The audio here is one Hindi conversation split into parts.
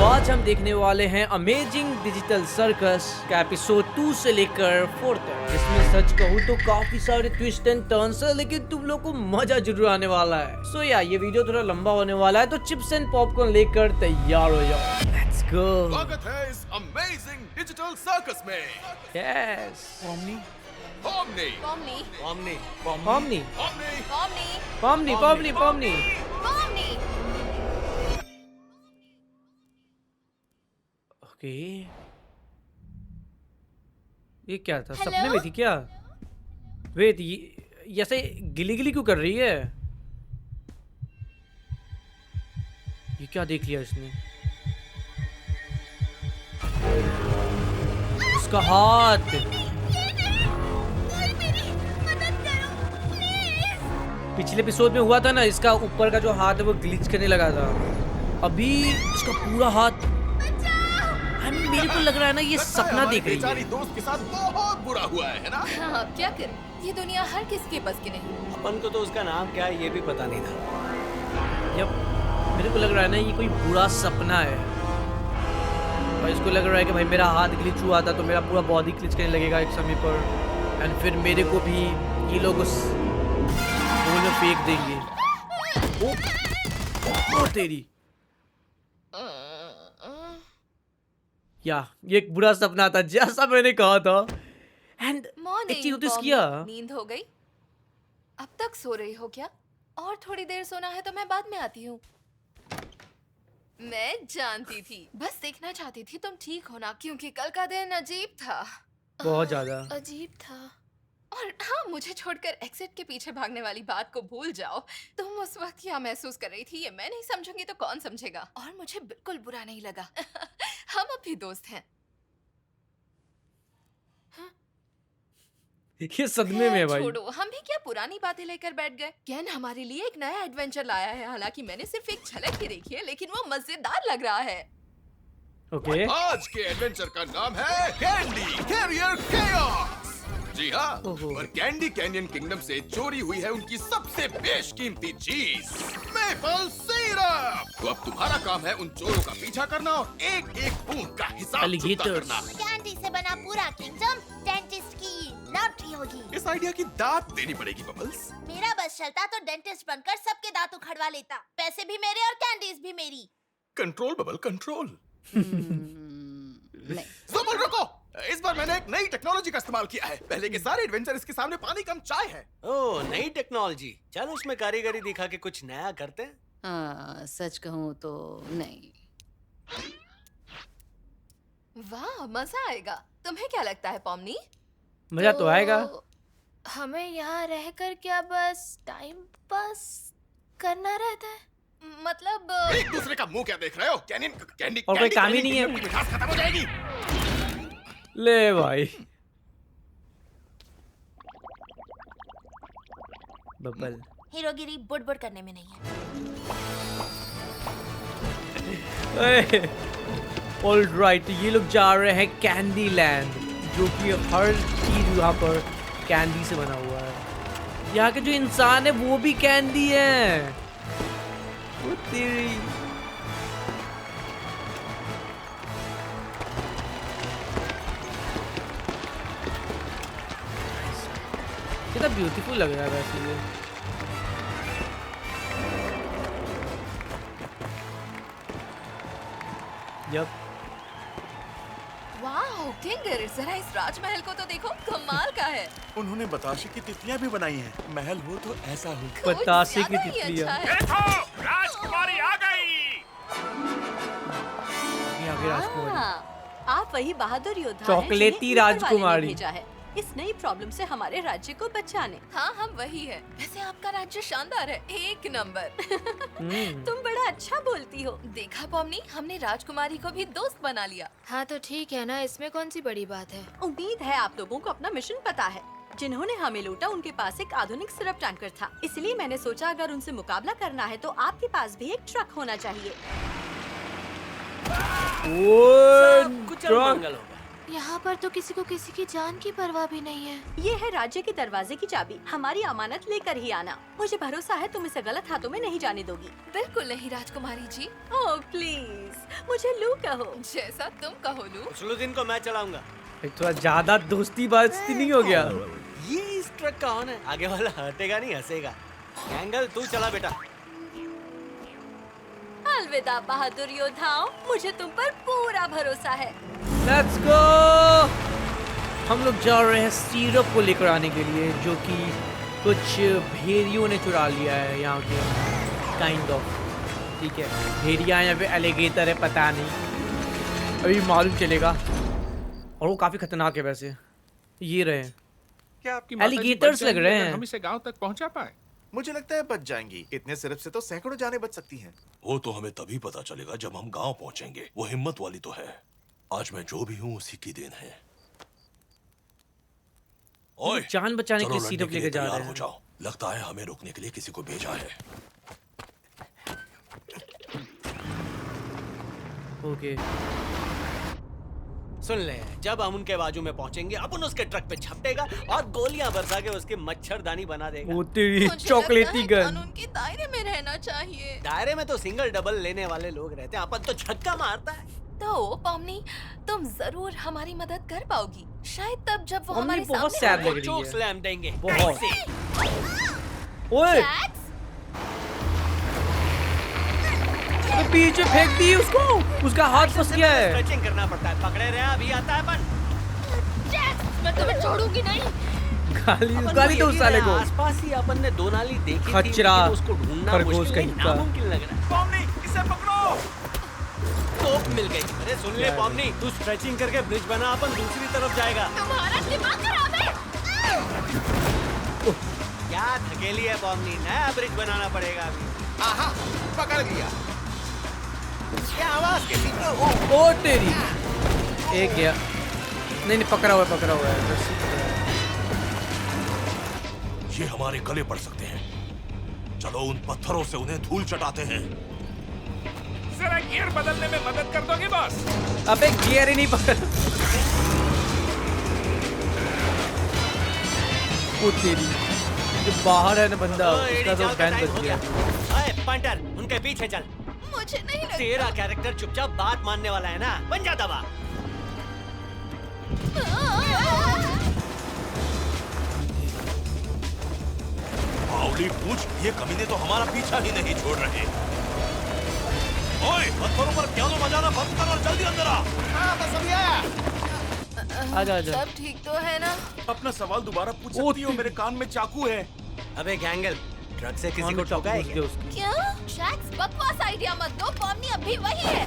आज हम देखने वाले हैं अमेजिंग डिजिटल सर्कस का एपिसोड 2 से लेकर 4 तक, जिसमें सच कहूँ तो काफी सारे ट्विस्ट एंड टर्न्स है, लेकिन तुम लोग को मजा जरूर आने वाला है। सो या ये वीडियो थोड़ा लंबा होने वाला है, तो चिप्स एंड पॉपकॉर्न लेकर तैयार हो जाओ। Let's go. स्वागत है इस अमेजिंग डिजिटल सर्कस में। यस। ओमनी पॉमनी ओमनी पॉमनी पॉमनी पॉमनी। ओके, ये क्या था? सपने में थी क्या? वेट, ये ऐसे गिली गिली क्यों कर रही है? ये क्या देख लिया इसने? इसका हाथ। पिछले एपिसोड में हुआ था ना, इसका ऊपर का जो हाथ है वो ग्लिच करने लगा था। अभी इसका पूरा हाथ। मेरे को लग रहा है ना ये सपना देख रही है। बेचारी दोस्त के साथ बहुत बुरा हुआ है ना? हाँ, अब क्या करें? ये दुनिया हर किसके बस की नहीं। अपन को तो उसका नाम क्या है ये भी पता नहीं था। जब मेरे को लग रहा है ना ये कोई बुरा सपना है, और इसको लग रहा है कि भाई मेरा हाथ ग्लिच हुआ था तो मेरा पूरा बॉडी ग्लिच करने लगेगा एक समय पर, एंड फिर मेरे को भी ये लोग उस होल में फेंक देंगे। ओ तेरी। या ये एक बुरा सपना था, जैसा मैंने कहा था। एंड एक चीज नोटिस किया। नींद हो गई? अब तक सो रही हो क्या? और थोड़ी देर सोना है तो मैं बाद में आती हूँ। मैं जानती थी, बस देखना चाहती थी तुम ठीक हो ना, क्योंकि कल का दिन अजीब था। बहुत ज्यादा अजीब था। और हाँ, मुझे छोड़कर एग्जिट के पीछे भागने वाली बात को भूल जाओ। तुम उस वक्त क्या महसूस कर रही थी ये मैं नहीं समझूंगी तो कौन समझेगा। और मुझे बिल्कुल बुरा नहीं लगा। हम अब भी दोस्त हैं। ये सदमे में है भाई। छोड़ो, हम भी क्या पुरानी बातें लेकर बैठ गए। केन हमारे लिए एक नया एडवेंचर लाया है। हालांकि मैंने सिर्फ एक झलक ही देखी है, लेकिन वो मजेदार लग रहा है। ओके। आज के एडवेंचर का नाम है कैंडी कैरियर केओस। जी हाँ, और कैंडी कैनियन किंगडम से चोरी हुई है उनकी सबसे बेशकीमती चीज, मेपल सिरप। तो अब तुम्हारा काम है उन चोरों का पीछा करना और एक एक बूंद का हिसाब चुकता करना। कैंडी से बना पूरा किंगडम डेंटिस्ट की लॉटरी होगी। इस आइडिया की दाद देनी पड़ेगी बबल्स। मेरा बस चलता तो डेंटिस्ट बनकर सबके दांत उखड़वा लेता। पैसे भी मेरे और कैंडीज भी मेरी। Control bubble control. नहीं। बबल रुको, इस बार मैंने एक नई टेक्नोलॉजी का इस्तेमाल किया है। पहले के सारे एडवेंचर इसके सामने पानी कम चाय है। ओह, नई टेक्नोलॉजी। चल उसमें कारीगरी दिखा के कुछ नया करते हैं। सच कहूँ तो नहीं। वाह, मजा आएगा। तुम्हें क्या लगता है पॉमनी? मजा तो आएगा। हमें यहाँ रहकर क्या बस टाइम पास करना रहता है? मतलब एक दूसरे का मुंह क्या देख रहे हो? कैनियन कैंडी और कोई काम ही नहीं है। मिठास खत्म हो जाएगी। ले भाई। बबल हीरोगिरी बुड़ करने में नहीं है। ऑलराइट, ये लोग जा रहे हैं कैंडी लैंड, जो कि हर चीज यहाँ पर कैंडी से बना हुआ है। यहाँ के जो इंसान है वो भी कैंडी है। वो तेरी। कितना ब्यूटीफुल लग रहा है वैसे ये। यप। वाह किंगर, जरा इस राजमहल को तो देखो, कमाल का है। उन्होंने बताशे की तितलियां भी बनाई हैं। महल हो तो ऐसा हो। कुछ बताशे की ज्यादा ही तितलियां। अच्छा है। देखो, राजकुमारी आ गई। यहाँ के राजकुमारी। आप वही बहादुर योद्धा हैं चॉकलेटी जिन्हें ऊपर वाले ने राजकुमारी। भेजा है इस नई प्रॉब्लम से हमारे राज्य को बचाने। हाँ, हम वही है। वैसे आपका राज्य शानदार है, एक नंबर। तुम बड़ा अच्छा बोलती हो। देखा पॉमनी, हमने राजकुमारी को भी दोस्त बना लिया। हाँ तो ठीक है ना, इसमें कौन सी बड़ी बात है। उम्मीद है आप लोगों को अपना मिशन पता है। जिन्होंने हमें लूटा उनके पास एक आधुनिक सिरप टैंकर था, इसलिए मैंने सोचा अगर उनसे मुकाबला करना है तो आपके पास भी एक ट्रक होना चाहिए। सब कुछ मंगल होगा। यहाँ पर तो किसी को किसी की जान की परवाह भी नहीं है। ये है राज्य के दरवाजे की चाबी। हमारी अमानत लेकर ही आना। मुझे भरोसा है तुम इसे गलत हाथों में नहीं जाने दोगी। बिल्कुल नहीं राजकुमारी जी, ओह प्लीज, मुझे लू कहो। जैसा तुम कहो लू। उसलुद्दीन को मैं चलाऊंगा। एक थोड़ा ज्यादा दोस्ती बातची नहीं हो गया? ये इस ट्रक का ऑन है, आगे वाला हटेगा नहीं हंसेगा। गैंगल तू चला बेटा। अलविदा बहादुर योद्धाओं, मुझे तुम पर पूरा भरोसा है। Let's go. हम लोग जा रहे हैं सिरप को लेकर आने के लिए, जो कि कुछ भेड़ियों ने चुरा लिया है यहाँ के, काइंड ऑफ। ठीक है, भेड़िया या फिर एलिगेटर है, पता नहीं, अभी मालूम चलेगा। और वो काफी खतरनाक है वैसे। ये रहे क्या आपकी माताजी एलिगेटर्स बच लग रहे जाएंगी अगर हैं। हम इसे गांव तक पहुंचा पाए? मुझे लगता है बच जाएंगी। इतने सिरप से तो सैकड़ों जानें बच सकती हैं। वो तो हमें तभी पता चलेगा जब हम गांव पहुंचेंगे। वो हिम्मत वाली तो है। आज मैं जो भी हूँ उसी की देन है। ओए, जान बचाने चलो के लड़ने सिरप के लिए लेके जा तैयार रहे हो हैं। जाओ। लगता है हमें रोकने के लिए किसी को भेजा है। ओके, सुन ले, जब हम उनके बाजू में पहुंचेंगे अपन उसके ट्रक पे झपटेगा और गोलियां बरसा के उसकी मच्छरदानी बना देगा। वो तेरी मुझे चॉकलेटी लगता है गन। कानून के दायरे में रहना चाहिए। दायरे में तो सिंगल डबल लेने वाले लोग रहते हैं, अपन तो छक्का मारता है। तो पॉमनी, तुम जरूर हमारी मदद कर पाओगी। शायद तब जब वो पॉमनी हमारे बहुत सामने sad आए। लग रही चोक है। स्लैम देंगे बहुत। ऐसे। ओए, जैक्स, तो पीछे फेंक दी उसको, उसका हाथ फंस गया है। स्ट्रेचिंग करना पड़ता है। पकड़े रहे, अभी आता है अपन। जैक्स, मैं तुम्हें छोड़ूंगी नहीं। गाली अपन गाली को दो यही उस साले रहा, को। आसपास ही अपन ने दो नाली देखी थी, खच्चरा, लेकिन उसको ढूंढना खरगोश मुश्किल कहीं नहीं, का। नामुमकिन लग रहा है। पॉमनी, इसे पकड़ो। तोप मिल गई। अरे सुन ले पॉमनी, तू स्ट्रेचिंग करके ब्रिज बना, अपन दूसरी तरफ जाएगा। तुम्हारा दिमाग खराब है। क्या थकेली है पॉमनी, नया ब्रिज बनाना पड़ेगा अभी। आहा, पकड़ लिया। क्या आवाज कैसी? ओ तेरी, एक गया। नहीं नहीं, पकड़ा हुआ है, पकड़ा हुआ है बस। ये हमारे गले पड़ सकते हैं। चलो उन पत्थरों से उन्हें धूल चटाते हैं। जरा गियर बदलने में मदद कर दोगे बॉस? अबे गियर ही नहीं पकड़। ओ तेरी, जो बाहर है ना बंदा, ओ, एडी उसका तो जाओ का बैन टाइम बच हो गया। ओए पंटर, उनके पीछे चल। मुझे नहीं लगता। तेरा कैरेक्टर चुपचाप बात मानने वाला है ना, बन जा दबा। बावली पूछ, ये कमीने तो हमारा पीछा ही नहीं छोड़ रहे। ओए, पत्थरों पर पियानो बजाना बंद कर और जल्दी अंदर आ। हाँ, बस अभी आया। आजा आजा। सब ठीक तो है ना? अपना सवाल दोबारा पूछ ओ, सकती हो? मेरे कान में चाकू है। अबे गैंगल, ट्रक से किसी हाँ, को मैं चाकू ठोका है घुस क्या? गया उसकी। क्या? जैक्स, बकवास आइडिया मत दो। पॉमनी अभी वही है।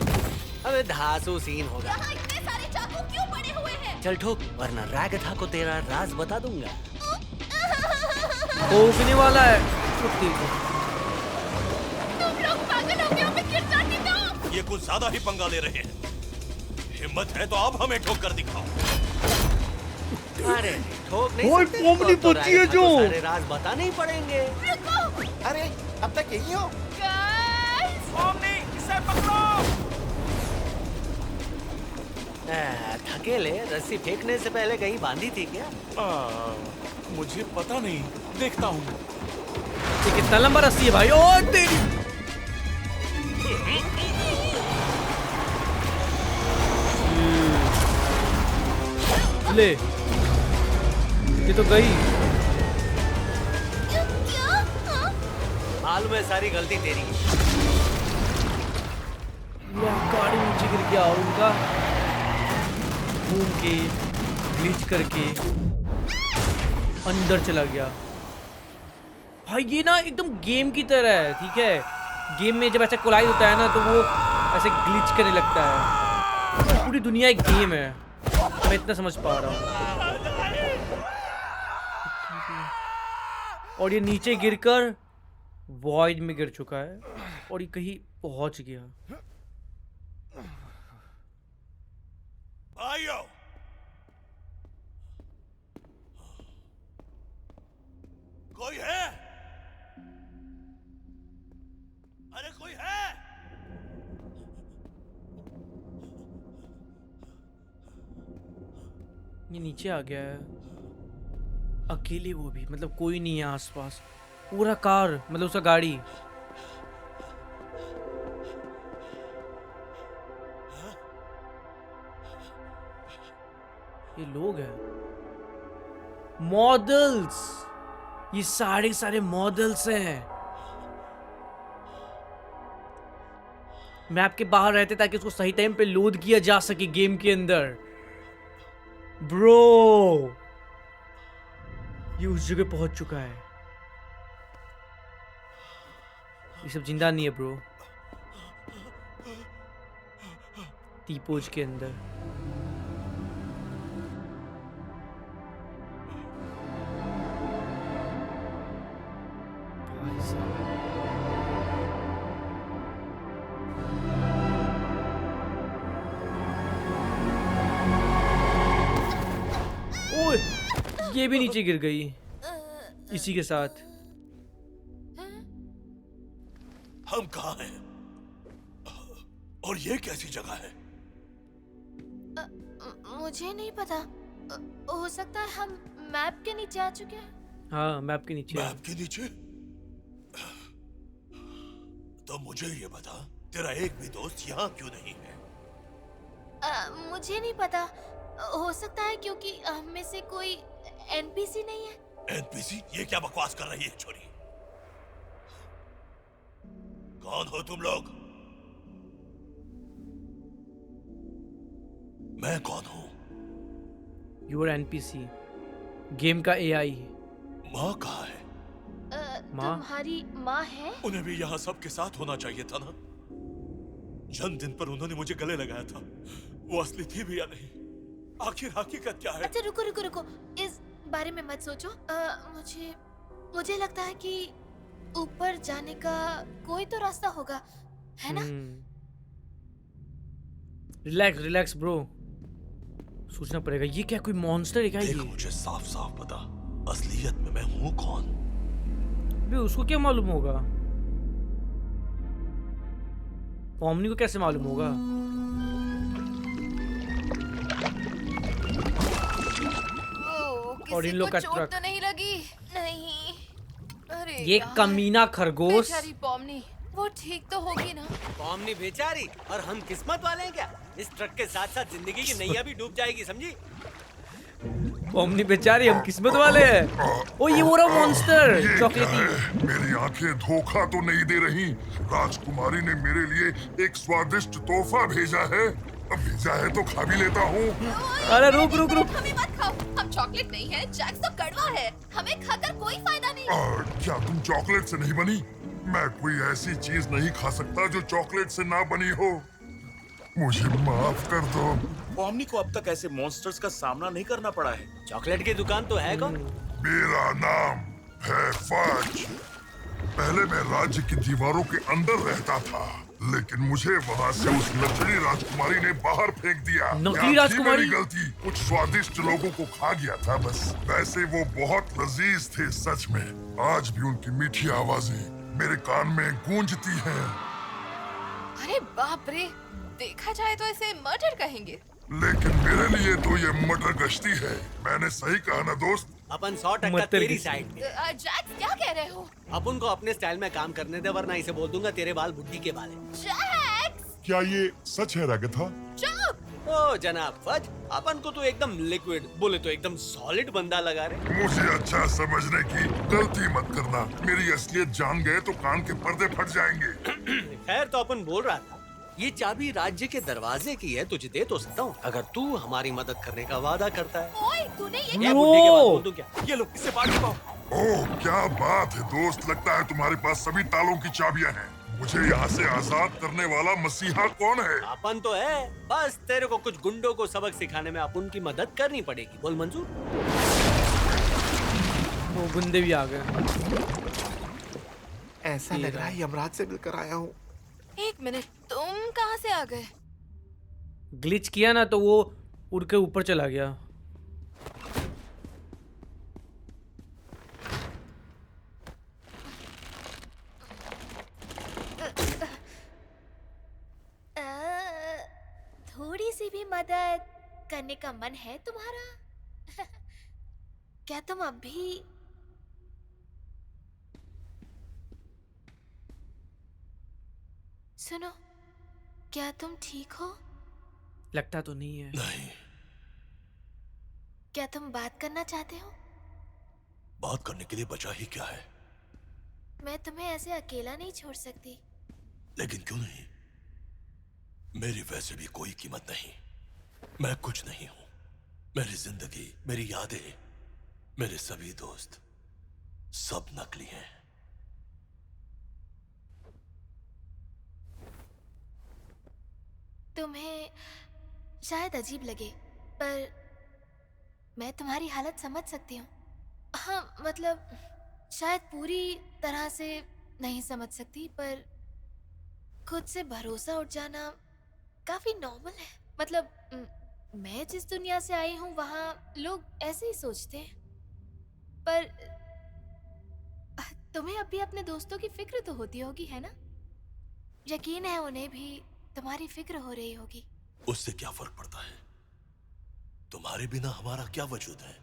अबे धांसू सीन होगा। यहाँ इतने सारे चाकू क्यों पड़े हुए हैं? चल ठोक, वरना रैगथा को तेरा राज बता दूंगा। ठोकने वाला है। ओ तेरी। तुम लोग पागल हो गए हो, मैं गिर जाती तो। ये कुछ ज्यादा ही पंगा ले रहे हैं। हिम्मत है तो अब हमें ठोक कर दिखाओ। अरे ठोक नहीं ओए, सकते, पोमनी तो बची है रैगथा जो। को सारे राज बताने ही पड़ेंगे। अरे, अब तक यही हो? गाइस, पॉमनी, इसे पकड़ो। थकेले, रस्सी फेंकने से पहले कहीं बांधी थी क्या? मुझे पता नहीं, देखता हूँ। ये कितना लंबा रस्सी है भाई। ओ तेरी। ले, ये तो गई। क्या? हाँ? मालूम है सारी गलती तेरी। गाड़ी नीचे गिर गया और उनका घूम के ग्लिच करके अंदर चला गया। भाई ये ना एकदम गेम की तरह है, ठीक है? गेम में जब ऐसा कोलाइड होता है ना तो वो ऐसे ग्लिच करने लगता है। तो पूरी दुनिया एक गेम है, मैं इतना समझ पा रहा हूँ। और ये नीचे गिरकर वॉइड में गिर चुका है और ये कहीं पहुंच गया। भाइयों, कोई है? अरे कोई है? ये नीचे आ गया है अकेले, वो भी मतलब कोई नहीं है आसपास, पूरा कार मतलब उसका गाड़ी। ये लोग हैं, मॉडल्स, ये सारे सारे मॉडल्स हैं। मैप के बाहर रहते ताकि उसको सही टाइम पे लोड किया जा सके गेम के अंदर। ब्रो ये उस जगह पहुंच चुका है। ये सब जिंदा नहीं है ब्रो, टीपोज के अंदर। भाई साहब, ओए ये भी नीचे गिर गई इसी के साथ। हम कहाँ हैं? और ये कैसी जगह है? मुझे नहीं पता, हो सकता है हम मैप के नीचे आ चुके हैं। हाँ मैप के नीचे। मैप के नीचे? तो मुझे ये बता, तेरा एक भी दोस्त यहाँ क्यों नहीं है? मुझे नहीं पता, हो सकता है क्योंकि हम में से कोई एनपीसी नहीं है। एनपीसी? ये क्या बकवास कर रही है छोरी? कौन हो तुम लोग? मैं कौन हूँ? यू आर एनपीसी, गेम का एआई। माँ कहाँ है? माँ? तुम्हारी माँ है? उन्हें भी यहाँ सबके साथ होना चाहिए था ना। जन्मदिन पर उन्होंने मुझे गले लगाया था, वो असली थी भी या नहीं? आखिर हकीकत क्या है? अच्छा रुको रुको रुको, इस बारे में मत सोचो। मुझे लगता है कि ऊपर जाने का कोई तो रास्ता होगा, है ना? रिलैक्स रिलैक्स ब्रो, सोचना पड़ेगा। ये क्या कोई मॉन्स्टर है क्या? ये मुझे साफ साफ पता, असलियत में मैं हूँ कौन? बे उसको क्या मालूम होगा? ओमनी को कैसे मालूम होगा? और इन लोग का चोट ट्रक तो नहीं लगी? नहीं। अरे ये यार, कमीना खरगोश। बेचारी पॉमनी, वो ठीक तो होगी ना? पॉमनी बेचारी, और हम किस्मत वाले हैं क्या? इस ट्रक के साथ साथ जिंदगी की नैया भी डूब जाएगी, समझी? ओमनी बेचारी, हम किस्मत वाले हैं। ओ ये वो रहा मॉन्स्टर चॉकलेटी। मेरी आंखें धोखा तो नहीं दे रही। राजकुमारी ने मेरे लिए एक स्वादिष्ट तोहफा भेजा है, अब भेजा है तो खा भी लेता हूँ। अरे रुक रुक रुक, हमें मत खाओ, हम चॉकलेट नहीं है, जैक्स तो कड़वा है, हमें खाकर कोई फायदा नहीं। क्या तुम चॉकलेट से नहीं बनी? मैं कोई ऐसी चीज नहीं खा सकता जो चॉकलेट से ना बनी हो। मुझे माफ कर दो। पॉमनी को अब तक ऐसे मॉन्स्टर्स का सामना नहीं करना पड़ा है। चॉकलेट की दुकान तो है कौन? मेरा नाम है फज। पहले मैं राज्य की दीवारों के अंदर रहता था, लेकिन मुझे वहाँ से उस नकली राजकुमारी ने बाहर फेंक दिया। नकली राजकुमारी? मेरी गलती, कुछ स्वादिष्ट लोगों को खा गया था बस। वैसे वो बहुत लजीज थे सच में। आज भी उनकी मीठी आवाजें मेरे कान में गूंजती हैं। अरे बाप रे, देखा जाए तो इसे मर्डर कहेंगे। लेकिन मेरे लिए तो ये मटर गश्ती है। मैंने सही कहा ना दोस्त? अपन 100% तेरी साइड में। जैक्स क्या कह रहे हो? अपन को अपने स्टाइल में काम करने दे, वरना इसे बोल दूंगा तेरे बाल बुद्धि के बाल हैं। जैक्स! क्या ये सच है रागथा? चुप! ओ जनाब फज, अपन को तो एकदम लिक्विड, बोले तो एकदम सॉलिड बंदा लगा रहे। मुझे अच्छा समझने की गलती मत करना। मेरी असलियत जान गए तो कान के पर्दे फट जाएंगे। खैर तो अपन बोल रहा था, ये चाबी राज्य के दरवाजे की है, तुझे दे तो सकता हूँ अगर तू हमारी मदद करने का वादा करता है। ओए, तूने ये ये बुढ़े के बाद बोल दूं क्या? ये लो, इससे बात पाओ। ओह क्या बात है दोस्त, लगता है तुम्हारे पास सभी तालों की चाबियां हैं। मुझे यहाँ से आजाद करने वाला मसीहा कौन है? अपन तो है, बस तेरे को कुछ गुंडों को सबक सिखाने में अपन की मदद करनी पड़ेगी। बोल मंजूर? वो गुंडे भी आ गए। ऐसा लग रहा है यमराज से मिलकर आया हूँ। एक मिनट, तुम कहाँ से आ गए? ग्लिच किया ना तो वो उड़ के ऊपर चला गया। थोड़ी सी भी मदद करने का मन है तुम्हारा? क्या तुम अब भी सुनो, क्या तुम ठीक हो? लगता तो नहीं है। नहीं। क्या तुम बात करना चाहते हो? बात करने के लिए बचा ही क्या है? मैं तुम्हें ऐसे अकेला नहीं छोड़ सकती। लेकिन क्यों नहीं? मेरी वैसे भी कोई कीमत नहीं। मैं कुछ नहीं हूं। मेरी जिंदगी, मेरी यादें, मेरे सभी दोस्त सब नकली हैं। तुम्हें शायद अजीब लगे, पर मैं तुम्हारी हालत समझ सकती हूँ। हाँ, मतलब शायद पूरी तरह से नहीं समझ सकती, पर खुद से भरोसा उठ जाना काफी नॉर्मल है। मतलब मैं जिस दुनिया से आई हूँ वहाँ लोग ऐसे ही सोचते हैं, पर तुम्हें अब भी अपने दोस्तों की फिक्र तो होती होगी, है ना? यकीन है उन्हें भी तुम्हारी फिक्र हो रही होगी। उससे क्या फर्क पड़ता है? तुम्हारे बिना हमारा क्या वजूद है?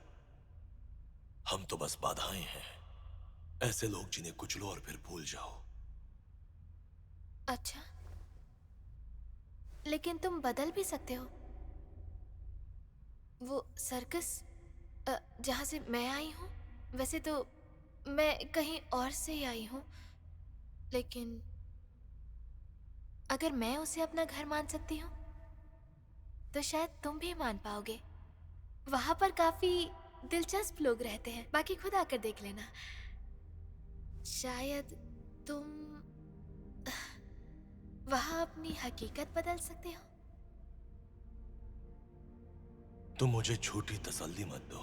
हम तो बस बाधाएं हैं, ऐसे लोग जिन्हें कुचलो और फिर भूल जाओ। अच्छा, लेकिन तुम बदल भी सकते हो। वो सर्कस जहाँ से मैं आई हूँ, वैसे तो मैं कहीं और से ही आई हूँ, लेकिन अगर मैं उसे अपना घर मान सकती हूँ तो शायद तुम भी मान पाओगे। वहां पर काफी दिलचस्प लोग रहते हैं, बाकी खुद आकर देख लेना। शायद तुम वहां अपनी हकीकत बदल सकते हो। तुम मुझे झूठी तसल्ली मत दो।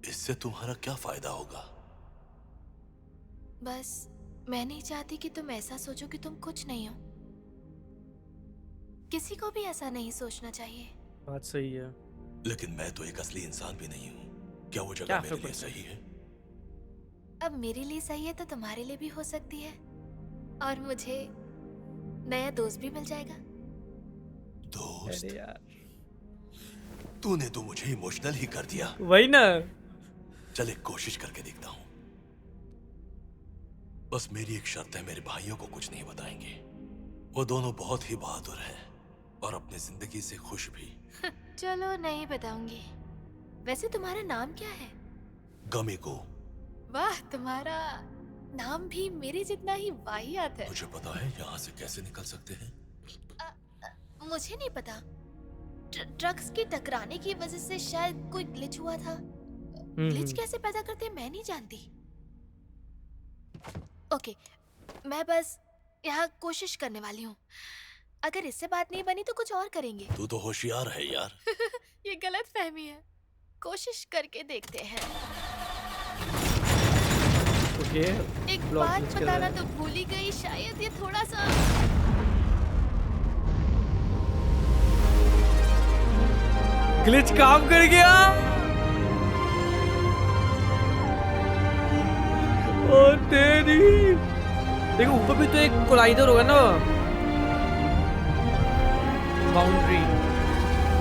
इससे तुम्हारा क्या फायदा होगा? बस मैं नहीं चाहती कि तुम ऐसा सोचो कि तुम कुछ नहीं हो। किसी को भी ऐसा नहीं सोचना चाहिए। बात सही है। लेकिन मैं तो एक असली इंसान भी नहीं हूँ। क्या वो जगह मेरे लिए सही है? अब मेरे लिए सही है तो तुम्हारे लिए भी हो सकती है, और मुझे नया दोस्त भी मिल जाएगा। दोस्त? अरे यार, तूने तो मुझे इमोशनल ही कर दिया। वही ना। चल एक कोशिश करके देखता हूँ। बस मेरी एक शर्त है, मेरे भाइयों को कुछ नहीं बताएंगे। वो दोनों बहुत ही बहादुर हैं और अपनी जिंदगी से खुश भी। चलो नहीं बताऊंगी। वैसे तुम्हारा नाम क्या है? गमिको। वाह, तुम्हारा नाम भी मेरे जितना ही वाहियात है। मुझे पता है यहाँ से कैसे निकल सकते हैं। मुझे नहीं पता। ट्रक्स की टकराने की वजह से शायद कोई ग्लिच हुआ था। ग्लिच कैसे पैदा करते हैं मैं नहीं जानती। ओके, मैं बस यहाँ कोशिश करने वाली हूँ। अगर इससे बात नहीं बनी तो कुछ और करेंगे। तू तो होशियार है यार। ये गलत फहमी है। कोशिश करके देखते हैं। ओके, एक बात बताना तो भूल ही गई, शायद ये थोड़ा सा ग्लिच काम कर गया। ओ तेरी, देखो ऊपर भी तो एक कोलाइडर होगा ना, बाउंड्री।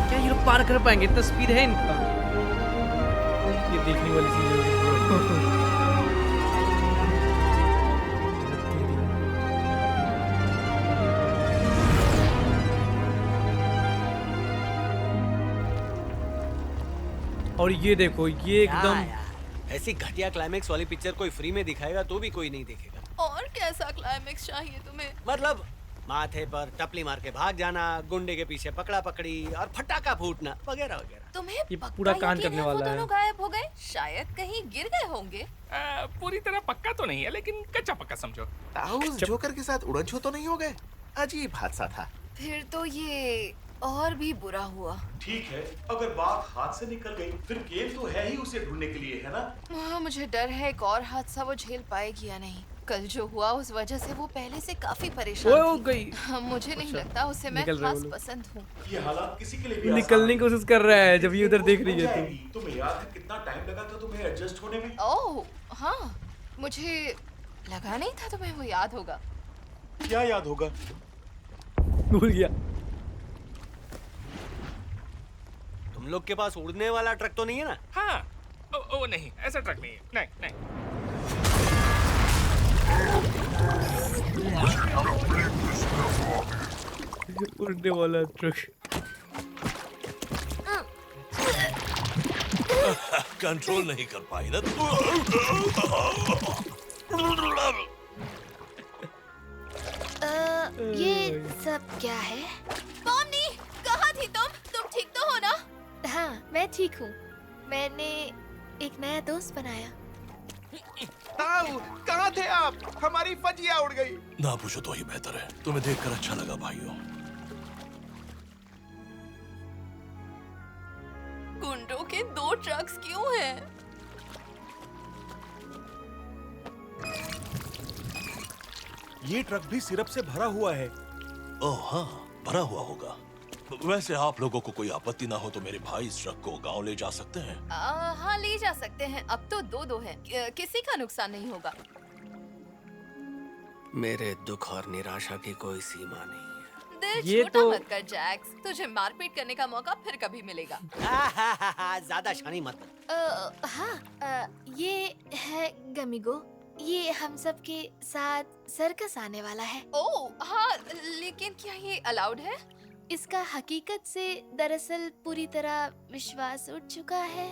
क्या ये लोग पार कर पाएंगे? इतना स्पीड है इनका। ये देखने वाली चीज है। और ये देखो, ये एकदम ऐसी घटिया क्लाइमेक्स वाली पिक्चर कोई फ्री में दिखाएगा तो भी कोई नहीं देखेगा। और कैसा क्लाइमेक्स चाहिए तुम्हें? मतलब माथे पर टपली मार के भाग जाना, गुंडे के पीछे पकड़ा पकड़ी और फटाका फूटना वगैरह वगैरह। तुम्हें ये पूरा कांड करने वाला है। वो दोनों गायब हो गए, शायद कहीं गिर गए होंगे। पूरी तरह पक्का तो नहीं है, लेकिन कच्चा पक्का समझो। ताऊस जोकर के साथ उड़न-छू तो नहीं हो गए? अजीब हादसा था। फिर तो ये और भी बुरा हुआ। ठीक है, अगर बात हाथ से निकल गई फिर गेम तो है ही उसे ढूंढने के लिए, है ना? हाँ, मुझे डर है एक और हादसा वो झेल पाएगी या नहीं। कल जो हुआ उस वजह से वो पहले से काफी परेशान थी। गई। हाँ, मुझे नहीं लगता उसे मैं खास पसंद हूँ। ये हालात किसी के लिए भी निकलने की कोशिश कर रहा है जब ये उधर देख रही है। तुम्हें याद है कितना टाइम लगा था तुम्हें एडजस्ट होने में? ओह हाँ, मुझे लगा नहीं था तुम्हें वो याद होगा। क्या याद होगा? भूल गया। लोग के पास उड़ने वाला ट्रक तो नहीं है ना? हाँ, ओ नहीं, ऐसा ट्रक नहीं है, नहीं नहीं। उड़ने वाला ट्रक। कंट्रोल नहीं कर पाई ना? ये सब क्या है? पॉमनी, कहाँ थी तुम ठीक तो हो ना? हाँ, मैं ठीक हूँ। मैंने एक नया दोस्त बनाया। ताऊ, कहाँ थे आप? हमारी फजिया उड़ गई। ना पूछो तो ही बेहतर है। तुम्हें देखकर अच्छा लगा भाइयों। गुंडों के 2 ट्रक्स क्यों हैं? ये ट्रक भी सिरप से भरा हुआ है। ओह हाँ, भरा हुआ होगा। वैसे आप लोगों को कोई आपत्ति ना हो तो मेरे भाई इस ट्रक को गांव ले जा सकते हैं। हाँ, ले जा सकते हैं। अब तो 2-2 हैं। किसी का नुकसान नहीं होगा। मेरे दुख और निराशा की कोई सीमा नहीं है। दिल ये छोटा तो- मत कर जैक्स, तुझे मारपीट करने का मौका फिर कभी मिलेगा। ज्यादा शानी मत बन। हाँ, ये है गमीगो। ये हम सब के साथ सर्कस आने वाला है। ओह हाँ, लेकिन क्या ये अलाउड है? इसका हकीकत से दरअसल पूरी तरह विश्वास उठ चुका है।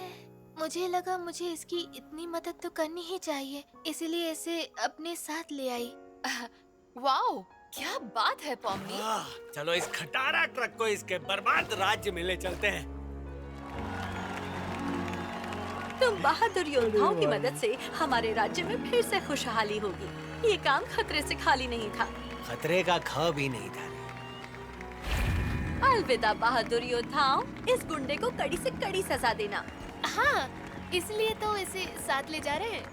मुझे लगा मुझे इसकी इतनी मदद तो करनी ही चाहिए, इसलिए इसे अपने साथ ले आई। वाओ, क्या बात है पॉमनी। चलो इस खटारा ट्रक को इसके बर्बाद राज्य में ले चलते हैं। तुम बहादुर योद्धाओं की मदद से हमारे राज्य में फिर से खुशहाली होगी। ये काम खतरे से खाली नहीं था। खतरे का ख भी नहीं था। अलविदा बहादुर योद्धाओं, इस गुंडे को कड़ी से कड़ी सजा देना। हाँ, इसलिए तो इसे साथ ले जा रहे हैं।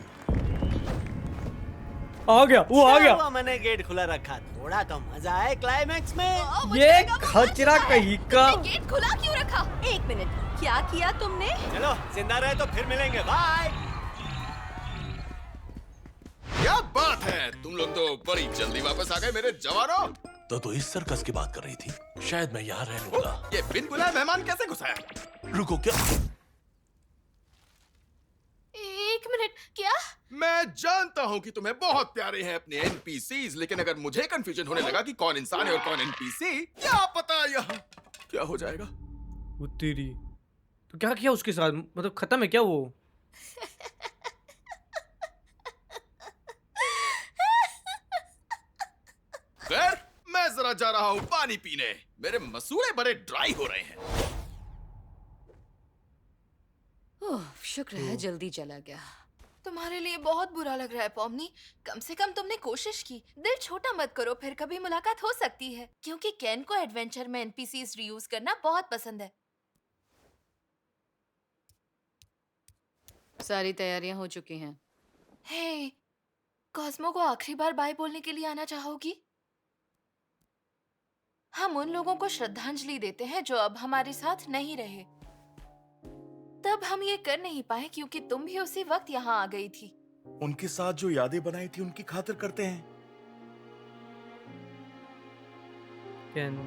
आ गया, वो आ गया। मैंने गेट खुला रखा, थोड़ा तो मजा आए क्लाइमैक्स में। ये खचरा कहीं का। गेट खुला क्यों रखा? 1 मिनट, क्या किया तुमने? चलो जिंदा रहे तो फिर मिलेंगे, बाय। क्या बात है, तुम लोग तो बड़ी जल्दी वापस आ गए मेरे जवानों। तो इस सर्कस की बात कर रही थी। शायद मैं यहाँ रह लूंगा। ये बिन बुलाए मेहमान कैसे घुसाया? रुको, क्या? 1 मिनट, क्या? मैं जानता हूँ कि तुम्हें बहुत प्यारे हैं अपने NPCs, लेकिन अगर मुझे कंफ्यूजन होने लगा कि कौन इंसान है और कौन NPC, क्या पता यहाँ क्या हो जाएगा। वो तेरी, तो क्या किया उसके साथ? मतलब खत्म है क्या वो? खैर, मैं जरा जा रहा हूँ पानी पीने। मेरे मसूड़े बड़े ड्राई हो रहे हैं। ओह, शुक्र है जल्दी चला गया। तुम्हारे लिए बहुत बुरा लग रहा है पॉमनी। कम से कम तुमने कोशिश की। दिल छोटा मत करो, फिर कभी मुलाकात हो सकती है। क्योंकि केन को एडवेंचर में NPCs रीयूज करना बहुत पसंद है। सारी तैयारियां हो चुकी हैं। हे, कॉस्मो को आखिरी बार बाय बोलने के लिए आना चाहोगी? हम उन लोगों को श्रद्धांजलि देते हैं जो अब हमारे साथ नहीं रहे। तब हम ये कर नहीं पाए क्योंकि तुम भी उसी वक्त यहाँ आ गई थी। उनके साथ जो यादें बनाई थी उनकी खातिर करते हैं। कैन,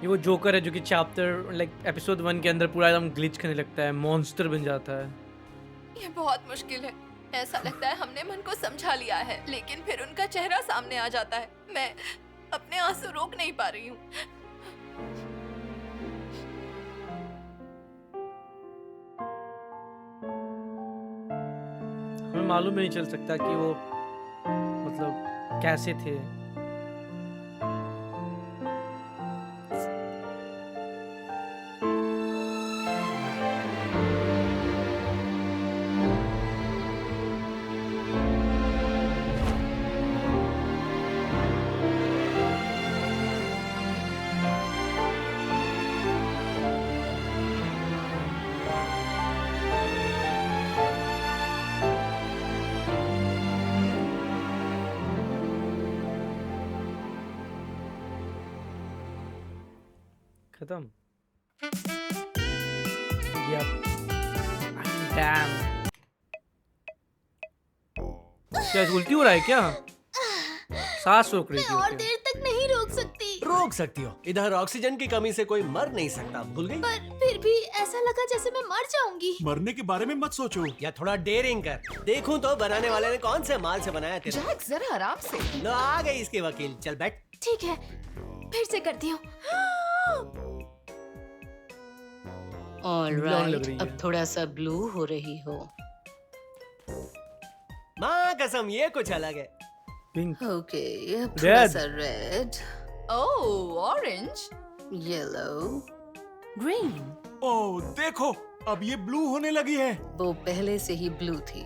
ये वो जोकर है जो कि चैप्टर एपिसोड 1 के अंदर पूरा एकदम ग्लिच करने लगता है, मॉन्स्टर बन जाता है। ये बहुत मुश्किल है। ऐसा लगता है हमने मन को समझा लिया है, लेकिन फिर उनका चेहरा सामने आ जाता है। मैं अपने आंसू रोक नहीं पा रही हूँ। हमें मालूम ही नहीं चल सकता कि वो मतलब कैसे थे। खत्म। डैम, क्या उल्टी हो रहा है क्या? सांस रोक रही थी और क्या? देर तक नहीं रोक सकती। रोक रोक सकती हो। इधर ऑक्सीजन की कमी से कोई मर नहीं सकता, भूल गई? पर फिर भी ऐसा लगा जैसे मैं मर जाऊंगी। मरने के बारे में मत सोचो। या थोड़ा डेयरिंग कर, देखूं तो बनाने वाले ने कौन से माल से बनाया तेरे। जैक जरा आराम से। लो आ गई इसके वकील, चल बैठ। ठीक है, फिर से करती हूँ। ऑलराइट, अब थोड़ा सा ब्लू हो रही हो। माँ कसम ये कुछ अलग है। पिंक, ओके, अब थोड़ा रेड, सा रेड, ओह ऑरेंज, येलो, ग्रीन। ओह देखो, अब ये ब्लू होने लगी है। वो पहले से ही ब्लू थी।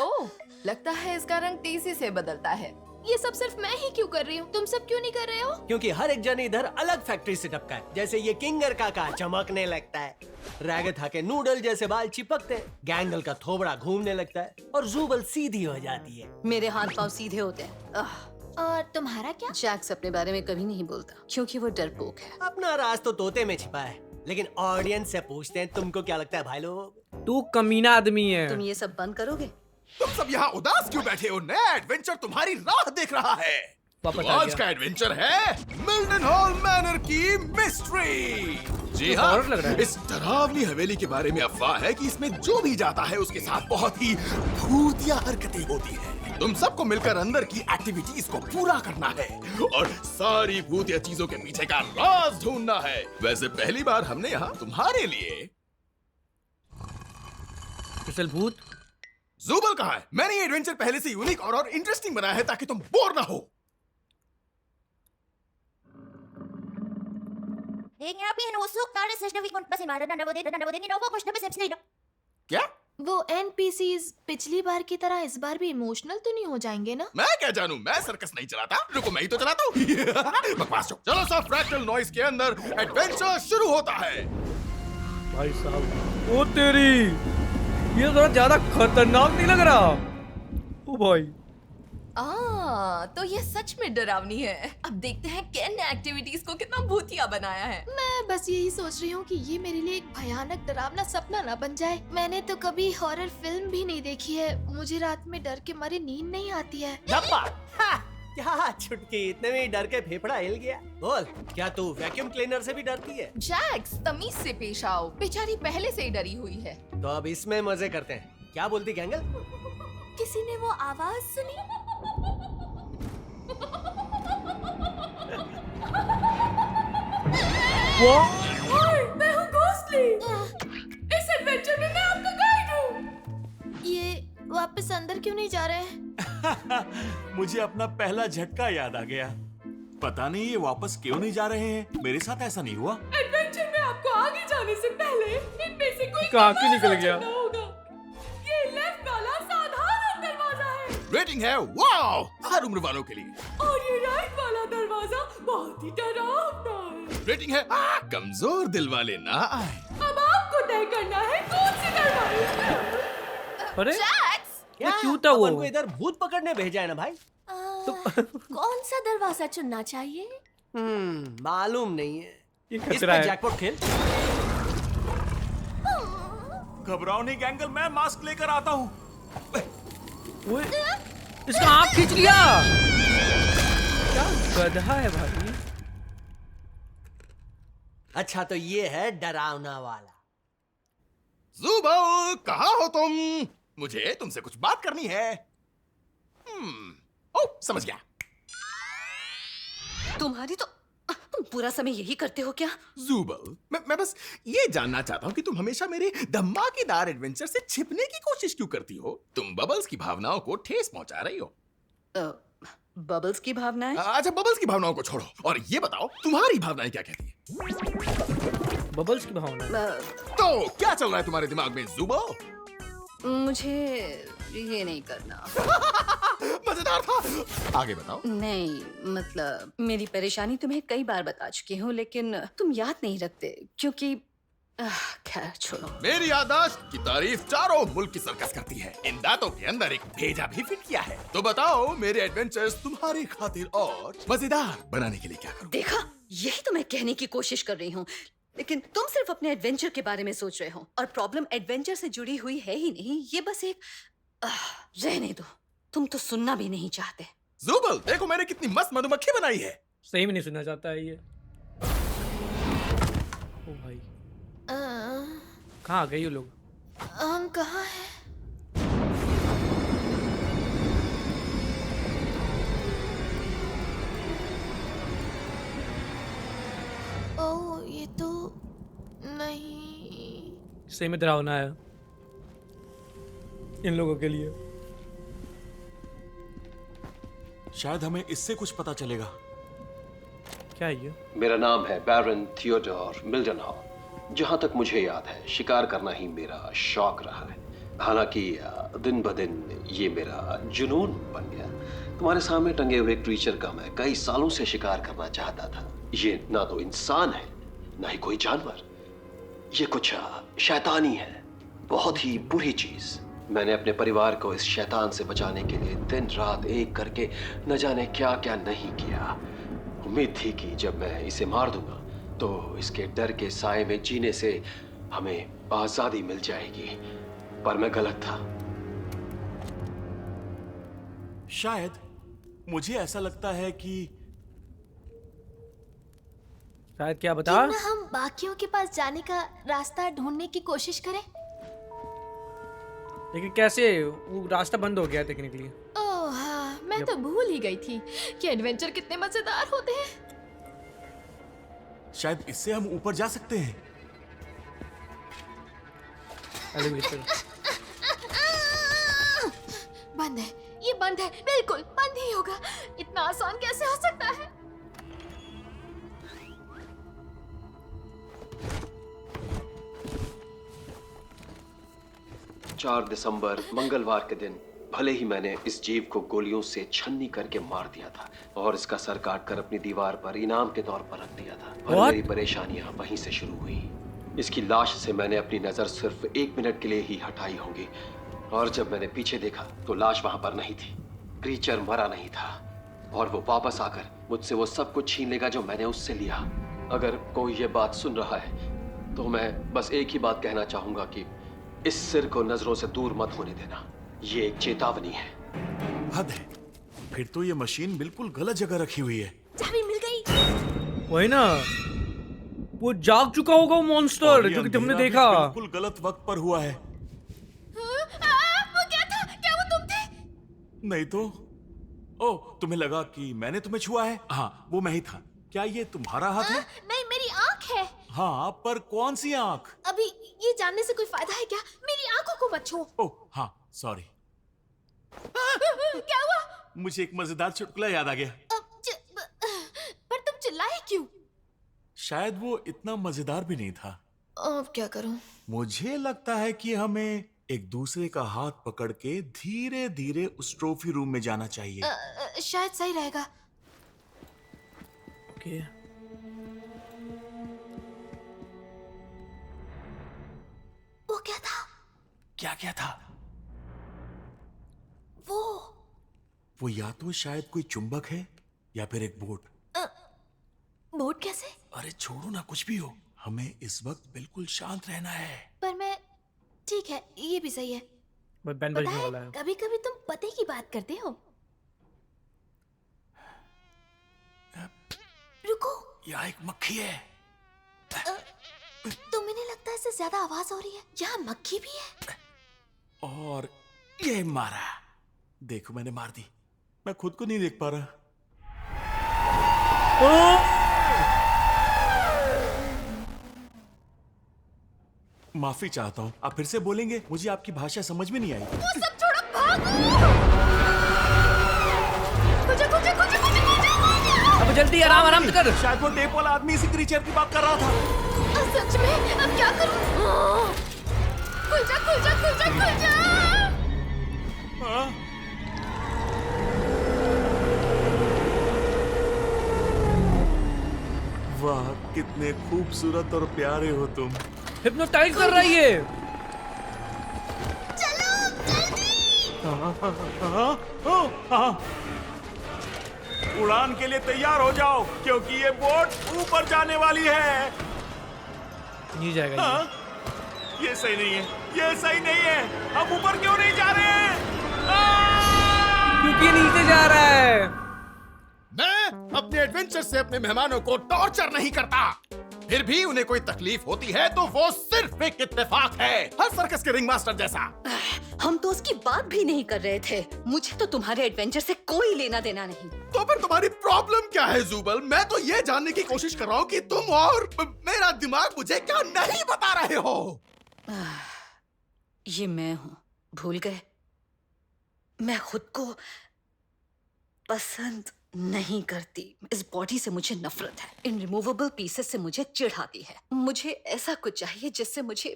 ओह लगता है इसका रंग तेजी से बदलता है। ये सब सिर्फ मैं ही क्यों कर रही हूँ? तुम सब क्यों नहीं कर रहे हो? क्योंकि हर एक जन इधर अलग फैक्ट्री से टपका है। जैसे ये किंगर काका चमकने लगता है, रैगथा के नूडल जैसे बाल चिपकते हैं, गैंगल का थोबड़ा घूमने लगता है और जूबल सीधी हो जाती है। मेरे हाथ पांव सीधे होते हैं। और तुम्हारा क्या? जैक्स अपने बारे में कभी नहीं बोलता क्योंकि वो डरपोक है। अपना राज तो तोते में छिपा है, लेकिन ऑडियंस से पूछते हैं तुमको क्या लगता है भाई लोग? तू कमीना आदमी है। तुम ये सब बंद करोगे? तुम सब यहाँ उदास क्यों बैठे हो? नया एडवेंचर तुम्हारी राह देख रहा है। वापस तो आ आज गया। का एडवेंचर है मिल्टन हॉल मैनर की मिस्ट्री। जी हाँ, हॉरर लग रहा है। इस डरावनी हवेली के बारे में अफवाह है कि इसमें जो भी जाता है उसके साथ बहुत ही भूतिया हरकतें होती हैं। तुम सबको मिलकर अंदर की एक्टिविटीज को पूरा करना है और सारी भूतिया चीजों के पीछे का राज ढूंढना है। वैसे पहली बार हमने यहाँ तुम्हारे लिए स्पेशल भूत। जूबल कहाँ है? मैंने ये एडवेंचर पहले से यूनिक और इंटरेस्टिंग बनाया है ताकि तुम बोर ना हो। क्या? वो NPCs पिछली बार की तरह इस बार भी इमोशनल तो नहीं हो जाएंगे ना? मैं क्या जानूं, मैं सर्कस नहीं चलाता। रुको मैं ही तो चलाता हूँ। बकवास चो। चलो सब फ्रैक्टल नॉइज के अंदर एडवेंचर शुरू होता है। भाई साहब, ओ तेरी, ये थोड़ा ज्यादा खतरनाक नहीं लग रहा? ओ भाई, तो ये सच में डरावनी है। अब देखते हैं केन ने एक्टिविटीज को कितना भूतिया बनाया है। मैं बस यही सोच रही हूँ कि ये मेरे लिए एक भयानक डरावना सपना ना बन जाए। मैंने तो कभी हॉरर फिल्म भी नहीं देखी है। मुझे रात में डर के मारे नींद नहीं आती है। क्या छुटकी, इतने में ही डर के फेफड़ा हिल गया। बोल, क्या तू वैक्यूम क्लीनर से भी डरती है? जैक्स तमीज से पेश आओ, बेचारी पहले से ही डरी हुई है। तो अब इसमें मजे करते हैं। क्या बोलती गैंगल? किसी ने वो आवाज सुनी? मैं हूँ घोस्टली। इस एडवेंचर में मैं आपका गाइड हूँ। ये वापस अंदर क्यों नहीं जा रहे हैं? मुझे अपना पहला झटका याद आ गया। पता नहीं ये वापस क्यों नहीं जा रहे हैं। मेरे साथ ऐसा नहीं हुआ। एडवेंचर में आपको आगे जाने से पहले इनमें से कोई कहाँ क्यों निकल गया? होगा। ये लेफ्ट वाला साधारण दरवाजा है रेटिंग है वाओ, हर उम्र वालों के लिए। और ये राइट वाला दरवाजा बहुत ही डरावना है। रेटिंग है कमजोर दिल वाले ना आए। अब आपको तय करना है कौन सी दरवाजा। अरे जैक्स, क्या क्यों था वो? अपन को इधर भूत पकड़ने भेजा है ना भाई? कौन सा दरवाजा चुनना चाहिए? मालूम नहीं है। ये इस खतरा पे है। जैकपॉट खेल। घबराओ नहीं गैंगल, मैं मास्क लेकर आता हूँ। ओए, इसका आँख खींच लिया। क्या गधा है भाई। अच्छा तो ये है डरावना वाला। जुबल, कहाँ हो तुम? मुझे तुमसे कुछ बात करनी है। ओह, समझ गया। तुम्हारी तो तुम पूरा समय यही करते हो क्या? जुबल, मैं बस ये जानना चाहता हूँ कि तुम हमेशा मेरे धमाकेदार एडवेंचर से छिपने की कोशिश क्यों करती हो? तुम बबल्स की भावनाओं को ठेस पहुंचा रही हो। बबल्स की भावनाएं? अच्छा, बबल्स की भावनाओं को छोड़ो और ये बताओ तुम्हारी भावनाएं क्या कहती है? बबल्स की भावना। तो क्या चल रहा है तुम्हारे दिमाग में जुबल? मुझे ये नहीं करना। मजेदार था, आगे बताओ। नहीं, मतलब मेरी परेशानी तुम्हें कई बार बता चुकी हूँ, लेकिन तुम याद नहीं रखते क्योंकि खैर छोड़ो। मेरी याददाश्त की तारीफ चारों मुल्क की सर्कस करती है। इन दांतों के अंदर एक भेजा भी फिट किया है। तो बताओ मेरे एडवेंचर्स तुम्हारी खातिर और मजेदार बनाने के लिए क्या करूं? देखा, यही तो मैं कहने की कोशिश कर रही हूँ, लेकिन तुम सिर्फ अपने एडवेंचर के बारे में सोच रहे हो और प्रॉब्लम एडवेंचर से जुड़ी हुई है ही नहीं। ये बस एक रहने दो, तुम तो सुनना भी नहीं चाहते। जुबल, देखो मैंने कितनी मस्त मधुमक्खी बनाई है। सही में नहीं सुनना चाहता है ये। ओ भाई कहाँ गए ये लोग? हम कहाँ हैं? ओह ये तो नहीं। सही में डरावना है इन लोगों के लिए। शायद हमें इससे कुछ पता चलेगा। क्या है ये? मेरा नाम है बैरन थियोडोर मिल्डनहॉल। जहां तक मुझे याद है शिकार करना ही मेरा शौक रहा है। हालांकि दिन ब दिन ये मेरा जुनून बन गया। तुम्हारे सामने टंगे हुए क्रीचर का मैं कई सालों से शिकार करना चाहता था। ये ना तो इंसान है ना ही कोई जानवर, ये कुछ शैतानी है, बहुत ही बुरी चीज। मैंने अपने परिवार को इस शैतान से बचाने के लिए दिन रात एक करके न जाने क्या क्या नहीं किया। उम्मीद थी कि जब मैं इसे मार दूंगा तो इसके डर के साए में जीने से हमें आजादी मिल जाएगी, पर मैं गलत था। शायद मुझे ऐसा लगता है कि शायद क्या बता? क्यों ना हम बाकियों के पास जाने का रास्ता ढूंढने की कोशिश करें? लेकिन कैसे? वो रास्ता बंद हो गया टेक्निकली। ओह हाँ, मैं तो भूल ही गई थी कि एडवेंचर कितने मजेदार होते हैं। शायद इससे हम ऊपर जा सकते हैं। बंद है, ये बंद है, बिल्कुल बंद ही होगा। इतना आसान कैसे हो सकता है? 4 दिसंबर मंगलवार के दिन भले ही मैंने इस जीव को गोलियों से छन्नी करके मार दिया था और इसका सर काट कर अपनी दीवार पर इनाम के तौर पर रख दिया था, और मेरी परेशानियां वहीं से शुरू हुई। इसकी लाश से मैंने अपनी नजर सिर्फ 1 मिनट के लिए ही हटाई होगी, और जब मैंने पीछे देखा तो लाश वहां पर नहीं थी। क्रीचर मरा नहीं था और वो वापस आकर मुझसे वो सब कुछ छीन लेगा जो मैंने उससे लिया। अगर कोई ये बात सुन रहा है तो मैं बस एक ही बात कहना चाहूंगा कि इस सिर को नजरों से दूर मत होने देना। ये एक चेतावनी है। हद है, फिर तो ये मशीन बिल्कुल गलत जगह रखी हुई है। चाबी मिल गई। वही ना, वो जाग चुका होगा वो मॉन्स्टर जो कि तुमने देखा। बिल्कुल गलत वक्त पर हुआ है। वो क्या था? क्या वो तुम थे? नहीं तो। ओह, तुम्हें लगा कि मैंने तुम्हें छुआ है? हाँ, वो मैं ही था। क्या ये तुम्हारा हाथ है? नहीं, मेरी आंख है। हाँ, पर कौन सी आंख? अभी ये जानने से कोई फायदा है क्या? मेरी आंखों को मत छू। ओह हाँ, सॉरी। क्या हुआ? मुझे एक मजेदार चुटकुला याद आ गया। पर तुम चिल्लाए क्यों? शायद वो इतना मजेदार भी नहीं था। अब क्या करूं? मुझे लगता है कि हमें एक दूसरे का हाथ पकड़ के धीरे धीरे उस ट्रॉफी रूम में जाना चाहिए। शायद सही रहेगा। ओके। वो क्या था? क्या क्या था? वो या तो शायद कोई चुंबक है या फिर एक बोट। बोट कैसे? अरे छोड़ो ना, कुछ भी हो, हमें इस वक्त बिल्कुल शांत रहना है। पर मैं ठीक है, ये भी सही है। पता है, कभी कभी तुम पते की बात करते हो। रुको, यहाँ एक मक्खी है। तुम्हें नहीं लगता इससे ज्यादा आवाज हो रही है? यहाँ मक्खी भी है। और ये मारा। देखो, मैंने मार दी। मैं खुद को नहीं देख पा रहा। माफी चाहता हूँ। आप फिर से बोलेंगे? मुझे आपकी भाषा समझ में नहीं आई। वो सब छोड़ो, भागो! अब जल्दी आराम से कर। शायद वो टेप वाला आदमी इसी क्रीचर की बात कर रहा था। सच में? अब क्या करूं? खुल जा, खुल जा, खुल जा, खुल जा! वाह, कितने खूबसूरत और प्यारे हो तुम। हिप्नोटाइज कर रही है। चलो जल्दी! उड़ान के लिए तैयार हो जाओ, क्योंकि ये बोट ऊपर जाने वाली है। नहीं जाएगा ये सही नहीं है, ये सही नहीं है। हम ऊपर क्यों नहीं जा रहे हैं? क्योंकि नीचे जा रहा है। मैं अपने एडवेंचर से अपने मेहमानों को टॉर्चर नहीं करता। फिर भी उन्हें कोई तकलीफ होती है तो वो सिर्फ एक इत्तेफाक है, हर सर्कस के रिंग मास्टर जैसा। हम तो उसकी बात भी नहीं कर रहे थे। मुझे तो तुम्हारे एडवेंचर से कोई लेना देना नहीं। तो फिर तुम्हारी प्रॉब्लम क्या है जुबल? मैं तो ये जानने की कोशिश कर रहा हूँ कि तुम और मेरा दिमाग मुझे क्या नहीं बता रहे हो। ये मैं हूँ, भूल गए? मैं खुद को पसंद नहीं करती। इस बॉडी से मुझे नफरत है। इन रिमूवेबल पीसेस से मुझे चिढ़ आती है। मुझे ऐसा कुछ चाहिए जिससे मुझे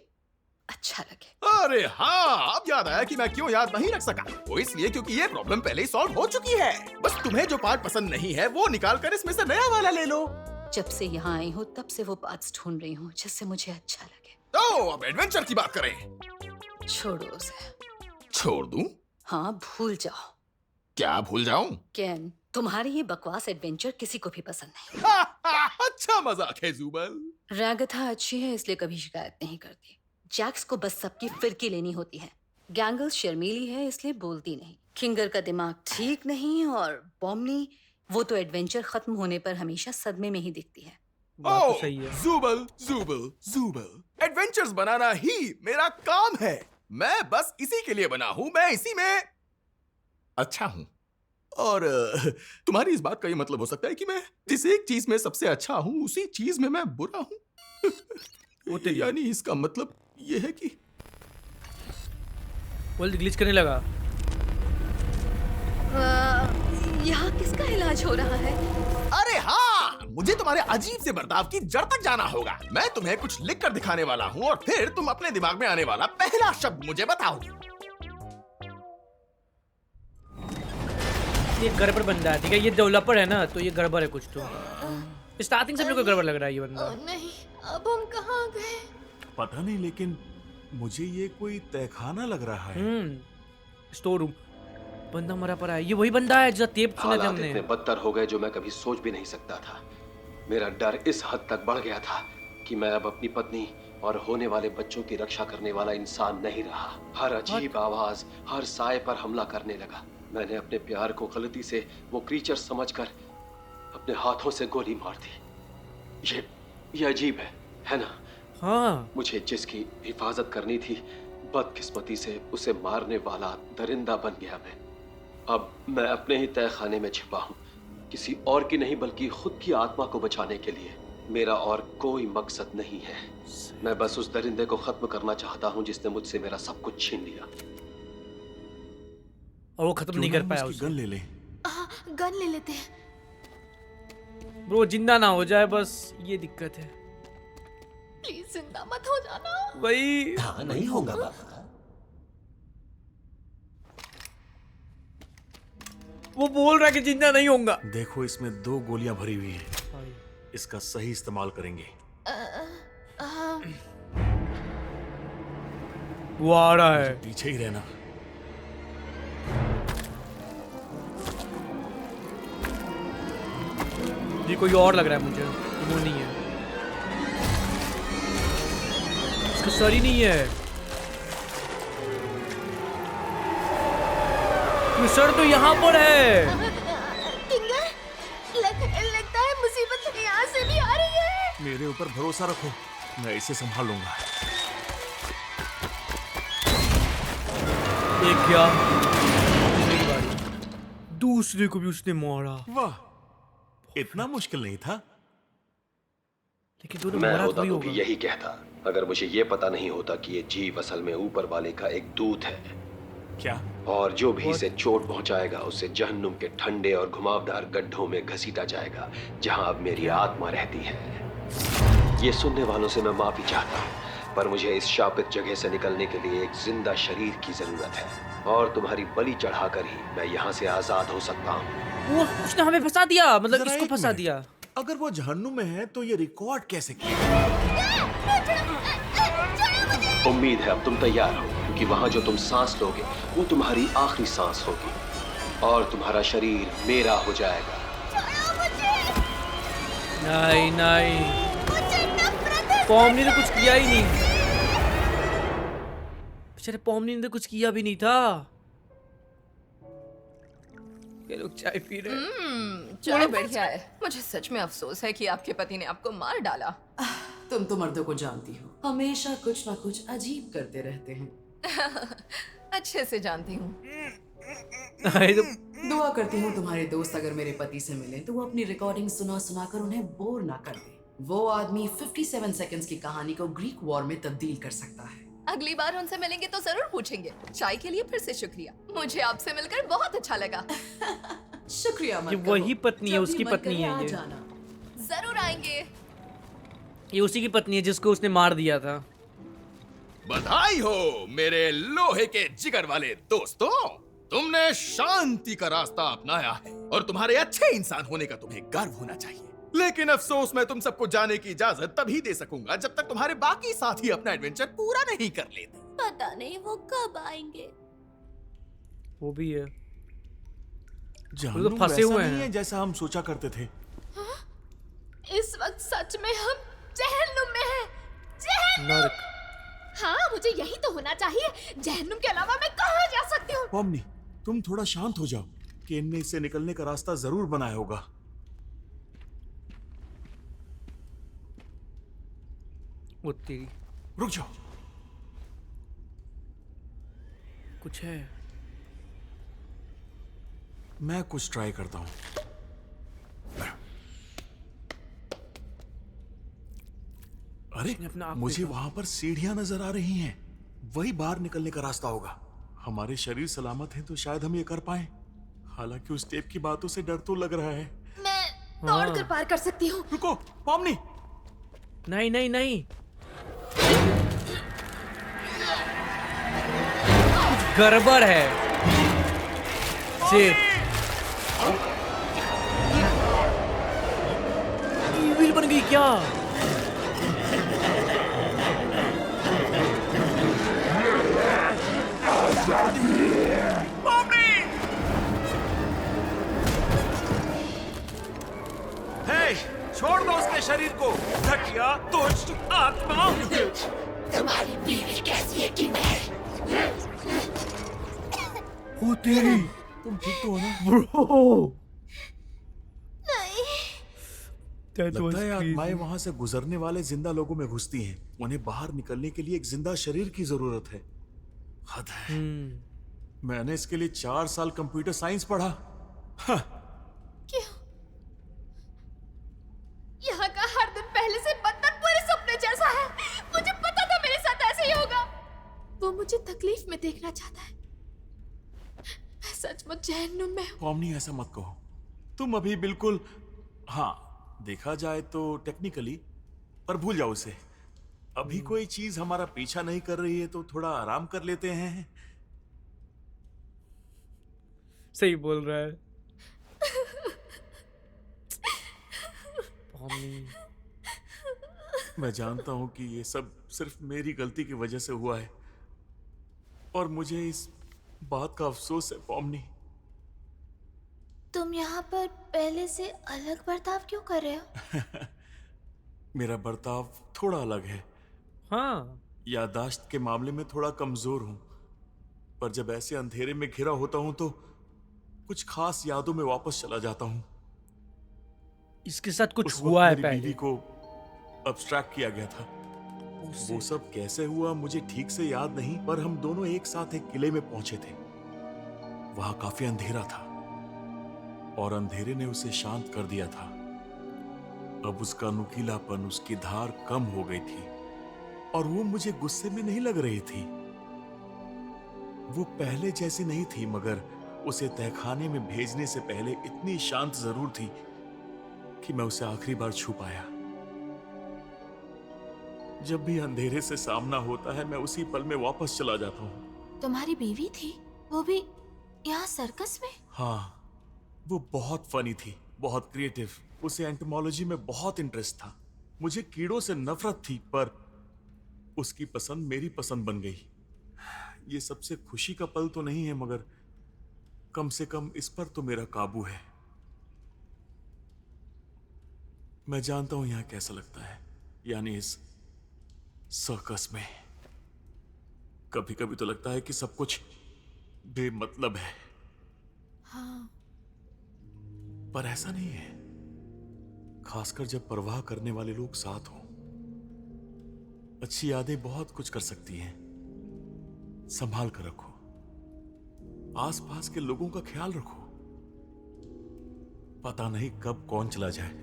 अच्छा लगे। अरे हाँ, अब याद आया कि मैं क्यों याद नहीं रख सका। वो इसलिए क्योंकि ये प्रॉब्लम पहले ही सॉल्व हो चुकी है। बस तुम्हें जो पार्ट पसंद नहीं है वो निकाल कर इसमें से नया वाला ले लो। जब से यहाँ आई हूँ तब से वो पार्ट्स ढूंढ रही हूँ जिससे मुझे अच्छा लगे। तो अब एडवेंचर की बात करें। छोड़ो उसे। छोड़ दूं? हाँ, भूल जाओ। क्या भूल जाऊं? केन, तुम्हारी ये बकवास एडवेंचर किसी को भी पसंद नहीं। अच्छा मजाक है जुबल। रागथा अच्छी है इसलिए कभी शिकायत नहीं करती। जैक्स को बस सबकी फिरकी लेनी होती है। गैंगल शर्मीली है इसलिए बोलती नहीं। किंगर का दिमाग ठीक नहीं और पॉमनी, वो तो एडवेंचर खत्म होने पर हमेशा सदमे में ही दिखती है। तो सही है। जुबल जुबल जुबल, एडवेंचर्स बनाना ही मेरा काम है। मैं बस इसी के लिए बना हूँ। मैं इसी में अच्छा हूँ। और तुम्हारी इस बात का ये मतलब हो सकता है कि मैं जिस एक चीज में सबसे अच्छा हूँ उसी चीज में मैं बुरा हूँ। वो तो यानी इसका मतलब ये है कि वर्ल्ड ग्लिच करने लगा। यहाँ किसका इलाज हो रहा है? अरे हाँ, मुझे तुम्हारे अजीब से बर्ताव की जड़ तक जाना होगा। मैं तुम्हें कुछ लिख कर दिखाने वाला हूँ और फिर तुम अपने दिमाग में आने वाला पहला शब्द मुझे बताओगे। ये गड़बड़ बंदा है, ठीक है? ये डेवलपर है ना, तो ये गड़बड़ है कुछ। तो स्टार्टिंग से मेरे को गड़बड़ लग रहा है ये बंदा। नहीं, अब हम कहाँ गए? पता नहीं, लेकिन मुझे ये कोई तहखाना लग रहा है। Store room. बंदा मरा पड़ा है। ये वही बंदा है जो टेप सुना था हमने। इतने बदतर हो गए जो मैं कभी सोच भी नहीं सकता था। मेरा डर इस हद तक बढ़ गया था कि मैं अब अपनी पत्नी और होने वाले बच्चों की रक्षा करने वाला इंसान नहीं रहा। हर अजीब आवाज, हर साए पर हमला करने लगा। मैंने अपने प्यार को गलती से वो क्रीचर समझकर अपने हाथों से गोली मार दी। ये अजीब है ना? हाँ। मुझे जिसकी हिफाजत करनी थी, बदकिस्मती से उसे मारने वाला दरिंदा बन गया मैं। अब मैं अपने ही तहखाने में छिपा हूँ, किसी और की नहीं बल्कि खुद की आत्मा को बचाने के लिए। मेरा और कोई मकसद नहीं है। मैं बस उस दरिंदे को खत्म करना चाहता हूँ जिसने मुझसे मेरा सब कुछ छीन लिया। और वो खत्म नहीं कर पाया। गन ले ले। गन ले लेते हैं। ब्रो जिंदा ना हो जाए, बस ये दिक्कत है। प्लीज जिंदा मत हो जाना। वही। हाँ, नहीं होगा बाबा। वो बोल रहा है कि जिंदा नहीं होगा। देखो, इसमें 2 गोलियां भरी हुई हैं। इसका सही इस्तेमाल करेंगे। वो आ रहा है। पीछे ही रहना। ये कोई और लग रहा है मुझे। वो नहीं है, इसका सर ही नहीं है। ये सर तो यहाँ पर है। किंगर, लगता है मुसीबत यहाँ से भी आ रही है। मेरे ऊपर भरोसा रखो, मैं इसे संभाल लूंगा। एक क्या, दूसरे को भी उसने मारा। वाह, इतना मुश्किल नहीं था। लेकिन दोनों मैं मरा होता तो तो भी यही कहता, अगर मुझे ये पता नहीं होता कि ये जीव असल में ऊपर वाले का एक दूत है। क्या? और जो भी इसे चोट पहुंचाएगा उसे जहन्नुम के ठंडे और घुमावदार गड्ढों में घसीटा जाएगा, जहां अब मेरी आत्मा रहती है। ये सुनने वालों से मैं माफी चाहता हूँ, पर मुझे इस शापित जगह से निकलने के लिए एक जिंदा शरीर की जरूरत है, और तुम्हारी बलि चढ़ाकर ही मैं यहाँ से आजाद हो सकता हूँ। वो उसने हमें फंसा दिया, मतलब इसको फंसा दिया। अगर वो जहन्नुम में है तो ये रिकॉर्ड कैसे किया? उम्मीद है अब तुम तैयार हो, क्योंकि वहां जो तुम सांस लोगे वो तुम्हारी आखिरी सांस होगी, और तुम्हारा शरीर मेरा हो जाएगा। नहीं नहीं, पॉमनी ने कुछ किया ही नहीं। बेचारे पॉमनी ने कुछ किया भी नहीं था। ये लोग चाय पी रहे हैं। चाय बढ़िया है। मुझे सच में अफसोस है कि आपके पति ने आपको मार डाला। तुम तो मर्दों को जानती हो, हमेशा कुछ ना कुछ अजीब करते रहते हैं। अच्छे से जानती हूँ। दुआ करती हूँ तुम्हारे दोस्त अगर मेरे पति से मिले तो वो अपनी रिकॉर्डिंग सुना सुना कर उन्हें बोर ना कर दे। वो आदमी 57 सेकंड्स की कहानी को ग्रीक वॉर में तब्दील कर सकता है। अगली बार उनसे मिलेंगे तो जरूर पूछेंगे। चाय के लिए फिर से शुक्रिया। मुझे आपसे मिलकर बहुत अच्छा लगा। शुक्रिया मत ये कहो। वही पत्नी है, जब उसकी भी मन पत्नी करे है आ ये। जाना। जरूर आएंगे। ये उसी की पत्नी है जिसको उसने मार दिया था। बधाई हो मेरे लोहे के जिगर वाले दोस्तों, तुमने शांति का रास्ता अपनाया है और तुम्हारे अच्छे इंसान होने का तुम्हें गर्व होना चाहिए। लेकिन अफसोस मैं तुम सबको जाने की इजाजत तभी दे सकूंगा जब तक तुम्हारे बाकी साथी अपना एडवेंचर पूरा नहीं कर लेते। पता नहीं वो कब आएंगे। वो भी है। जानू वो तो फंसे वैसा हुए नहीं हैं। है जैसा हम सोचा करते थे। इस वक्त सच में हम जहन्नुम में हैं। जहन्नुम। नर्क। हाँ, मुझे यही तो होना चाहिए। जहन्नुम के अलावा मैं कहाँ जा सकती हूँ? पॉमनी, तुम थोड़ा शांत हो जाओ। केन ने इससे निकलने का रास्ता जरूर बनाया होगा। वो तेरी। रुक जाओ। कुछ है। मैं कुछ ट्राई करता हूँ। अरे, मुझे वहां पर सीढ़ियां नजर आ रही हैं। वही बाहर निकलने का रास्ता होगा। हमारे शरीर सलामत हैं तो शायद हम ये कर पाए। हालांकि उस टेप की बातों से डर तो लग रहा है। मैं दौड़कर पार कर सकती हूँ। रुको, पॉमनी। नहीं नहीं नहीं। गड़बड़ है। शिट। ईविल बन गई क्या? हे, छोड़ दो उसके शरीर को। घटिया दुष्ट आत्मा। तुम्हारी बीवी कैसी है कि मैं? ओ तेरी। तुम ठीक तो हो ना? ब्रो। लगता है आत्माएं वहां से गुजरने वाले जिंदा लोगों में घुसती हैं। उन्हें बाहर निकलने के लिए एक जिंदा शरीर की जरूरत है। हद है। मैंने इसके लिए 4 साल कंप्यूटर साइंस पढ़ा। हाँ। क्यों? यहाँ का हर दिन पहले से बदतर पूरे सपने जैसा है। मुझे पता था मेरे साथ ऐसे ही होगा। वो मुझे तकलीफ में देखना चाहता है। मैं सचमुच जहन्नुम में हूँ। पॉमनी, ऐसा मत कहो। तुम अभी बिल्कुल, हाँ, देखा जाए तो टेक्निकली, पर भूल जाओ उसे। अभी कोई चीज हमारा पीछा नहीं कर रही है तो थोड़ा आराम कर लेते हैं। सही बोल रहा है। मैं जानता हूं कि ये सब सिर्फ मेरी गलती की वजह से हुआ है और मुझे इस बात का अफसोस है। पॉमनी, तुम यहाँ पर पहले से अलग बर्ताव क्यों कर रहे हो? मेरा बर्ताव थोड़ा अलग है। हाँ। याददाश्त के मामले में थोड़ा कमजोर हूं, पर जब ऐसे अंधेरे में घिरा होता हूं तो कुछ खास यादों में वापस चला जाता हूं। इसके साथ कुछ हुआ है मेरी पहले। बीवी को अब्स्ट्रैक्ट किया गया था। वो सब कैसे हुआ मुझे ठीक से याद नहीं, पर हम दोनों एक साथ एक किले में पहुंचे थे। वहां काफी अंधेरा था और अंधेरे ने उसे शांत कर दिया था। अब उसका नुकीलापन, उसकी धार कम हो गई थी और वो मुझे गुस्से में नहीं लग रही थी। वो पहले जैसी नहीं थी, मगर उसे तहखाने में भेजने से पहले इतनी शांत जरूर थी कि मैं उसे आखिरी बार छू पाया। जब भी अंधेरे से सामना होता है मैं उसी पल में वापस चला जाता हूँ। तुम्हारी बीवी थी, वो भी यहाँ सर्कस में? हाँ, वो बहुत फनी थी, बहुत क्रिएटिव। उसे एंटोमोलॉजी में बहुत इंटरेस्ट था। मुझे कीड़ों से नफरत थी, पर उसकी पसंद मेरी पसंद बन गई। ये सबसे खुशी का पल तो नहीं है, मगर कम से कम इस पर तो मेरा काबू है। मैं जानता हूं यहां कैसा लगता है, यानी इस सर्कस में। कभी कभी तो लगता है कि सब कुछ बेमतलब है। हाँ, पर ऐसा नहीं है, खासकर जब परवाह करने वाले लोग साथ हों। अच्छी यादें बहुत कुछ कर सकती हैं। संभाल कर रखो, आसपास के लोगों का ख्याल रखो। पता नहीं कब कौन चला जाए।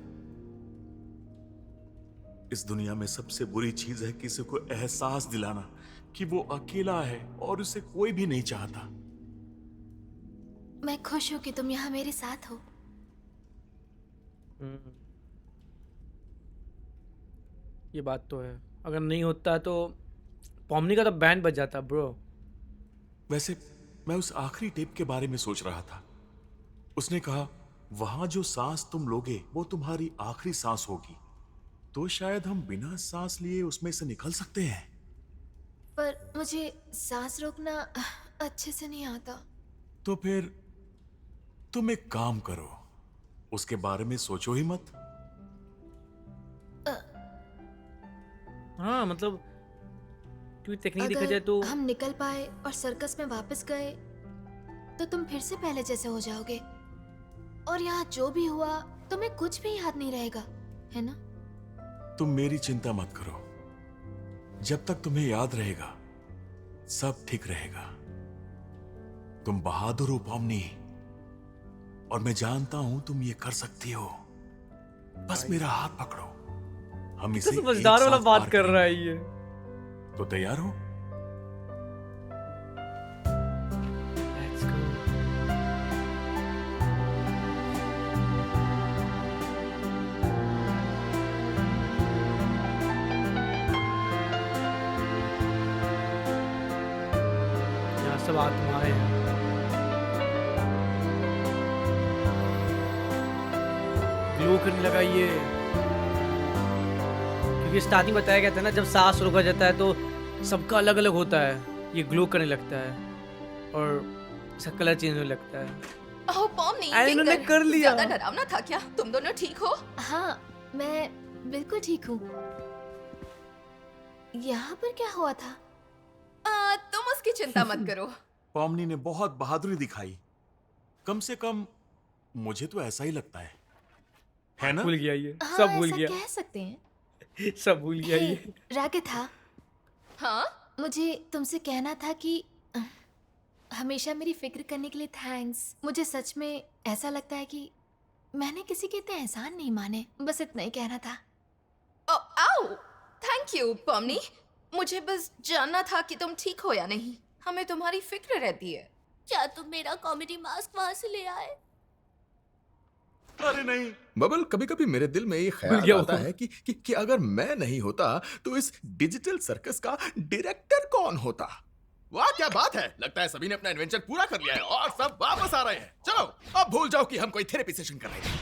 इस दुनिया में सबसे बुरी चीज है किसी को एहसास दिलाना कि वो अकेला है और उसे कोई भी नहीं चाहता। मैं खुश हूं कि तुम यहाँ मेरे साथ हो। ये बात तो है, अगर नहीं होता तो पॉमनी का तो बैंड बज जाता ब्रो। वैसे मैं उस आखिरी टेप के बारे में सोच रहा था। उसने कहा वहां जो सांस तुम लोगे वो तुम्हारी आखिरी सांस होगी, तो शायद हम बिना सांस लिए उसमें से निकल सकते हैं। पर मुझे सांस रोकना अच्छे से नहीं आता। तो फिर तुम एक काम करो, उसके बारे में सोचो ही मत। हाँ मतलब क्योंकि टेक्निक देखा जाए अगर तो हम निकल पाए और सर्कस में वापस गए तो तुम फिर से पहले जैसे हो जाओगे, और यहाँ जो भी हुआ तुम्हें कुछ भी याद नहीं रहेगा, है ना? तुम मेरी चिंता मत करो, जब तक तुम्हें याद रहेगा सब ठीक रहेगा। तुम बहादुर हो पॉमनी, और मैं जानता हूं तुम ये कर सकती हो। बस मेरा हाथ पकड़ो, हम इसे समझदार एक वाला साथ बात पार कर रहा है करेंगे। ये। तो तैयार हो? यहाँ सब आत्माएं हैं। ग्लो करने लगा ये, क्योंकि स्टार्टिंग बताया गया था ना, जब सांस रोका जाता है तो सबका अलग अलग होता है। ये ग्लो करने लगता है और इसका कलर चेंज होने लगता है। ओह पॉमनी, इन्होंने कर लिया। ज्यादा डरावना था क्या? तुम दोनों ठीक हो? हाँ, मैं बिल्कुल ठीक हूँ। यहाँ पर क्या हुआ था? तुम उसकी चिंता मत करो। पॉमनी ने बहुत बहादुरी दिखाई, कम से कम मुझे तो ऐसा ही लगता है ना? भूल गया ये, हाँ, सब भूल ऐसा गया, कह सकते हैं। सब भूल गया ये। रागिथा, हाँ? मुझे तुमसे कहना था कि हमेशा मेरी फिक्र करने के लिए थैंक्स। मुझे सच में ऐसा लगता है कि मैंने किसी के इतने एहसान नहीं माने। बस इतना ही कहना था। आओ, थैंक यू पॉमनी। मुझे बस जानना था कि तुम ठीक हो या नहीं। हमें तुम्हारी फिक्र रहती है। क्या तुम मेरा कॉमेडी मास्क वहां से ले आए? अरे नहीं बबल, कभी कभी मेरे दिल में ये भूल ख्याल गया आता वो। है कि अगर मैं नहीं होता तो इस डिजिटल सर्कस का डायरेक्टर कौन होता। वाह क्या बात है, लगता है सभी ने अपना एडवेंचर पूरा कर लिया है और सब वापस आ रहे हैं। चलो अब भूल जाओ कि हम कोई थेरेपी सेशन कर रहे थे।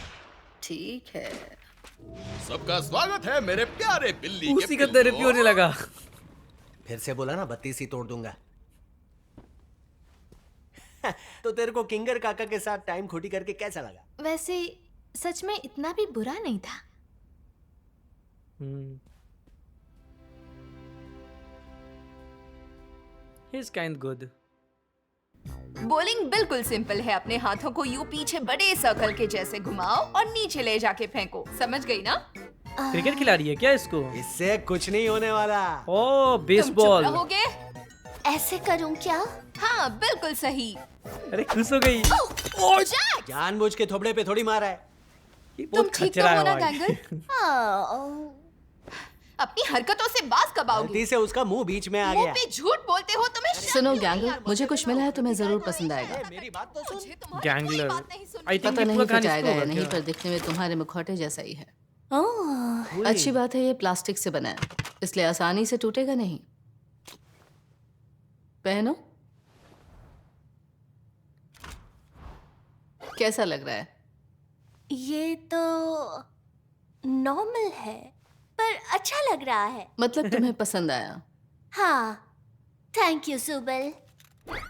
ठीक है। सबका स्वागत है मेरे प्यारे बिल्ली उसी का थेरेपी होने लगा। फिर से बोला ना 32 ही तोड़ दूंगा। तो तेरे को किंगर काका के साथ टाइम खोटी करके कैसा लगा? वैसे सच में इतना भी बुरा नहीं था। He's kind good. बॉलिंग बिल्कुल सिंपल है। अपने हाथों को यूं पीछे बड़े सर्कल के जैसे घुमाओ और नीचे ले जाके फेंको। समझ गई ना? क्रिकेट खिला रही है क्या इसको? इससे कुछ नहीं होने वाला। ओ तुम बेसबॉल। चुप रहोगे? ऐसे करूं क्या? हाँ बिल्कुल सही। अरे खुश हो गई। ओह जैक! जानबूझ के थोबड़े पे थोड़ी मारा है। ये तुम बहुत ठीक तो खचरा हो ना है भाई। गैंगल? अपनी हरकतों से बाज कब आओगे? गलती से उसका मुंह बीच में आ मुंह गया। पे झूठ बोलते हो तुम्हें शर्म सुनो नहीं गैंगल, आती? मुझे कुछ मिला है, तुम्हें जरूर पसंद आएगा। मेरी बात तो सुन। मुझे तुम्हारी कोई गैंगलर। बात नहीं सुननी। आई थिंक पता ये नहीं पूरा फिट कहानी आएगा या होगा नहीं, क्या? पर दिखने में तुम्हारे मुखौटे जैसा ही है। ओह, अच्छी बात है, ये प्लास्टिक से बना है, इसलिए आसानी से टूटेगा नहीं। पहनो। कैसा लग रहा है? ये तो नॉर्मल है पर अच्छा लग रहा है। मतलब तुम्हें पसंद आया? हाँ, थैंक यू सुबल।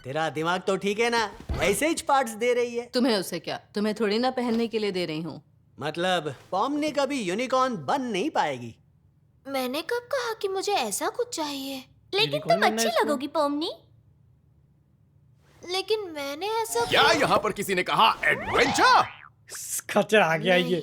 तेरा दिमाग तो ठीक है ना, ऐसे ही पार्ट्स दे रही है। तुम्हें उसे क्या, तुम्हें थोड़ी ना पहनने के लिए दे रही हूँ। मतलब पॉमनी कभी यूनिकॉर्न बन नहीं पाएगी। मैंने कब कहा कि मुझे ऐसा कुछ चाहिए? लेकिन यूनिकॉर्न तुम बनना अच्छी इसको? लगोगी पोमनी। लेकिन मैंने ऐसा क्या यहाँ पर किसी ने कहा एडवेंचर? खच्चर आ गया ये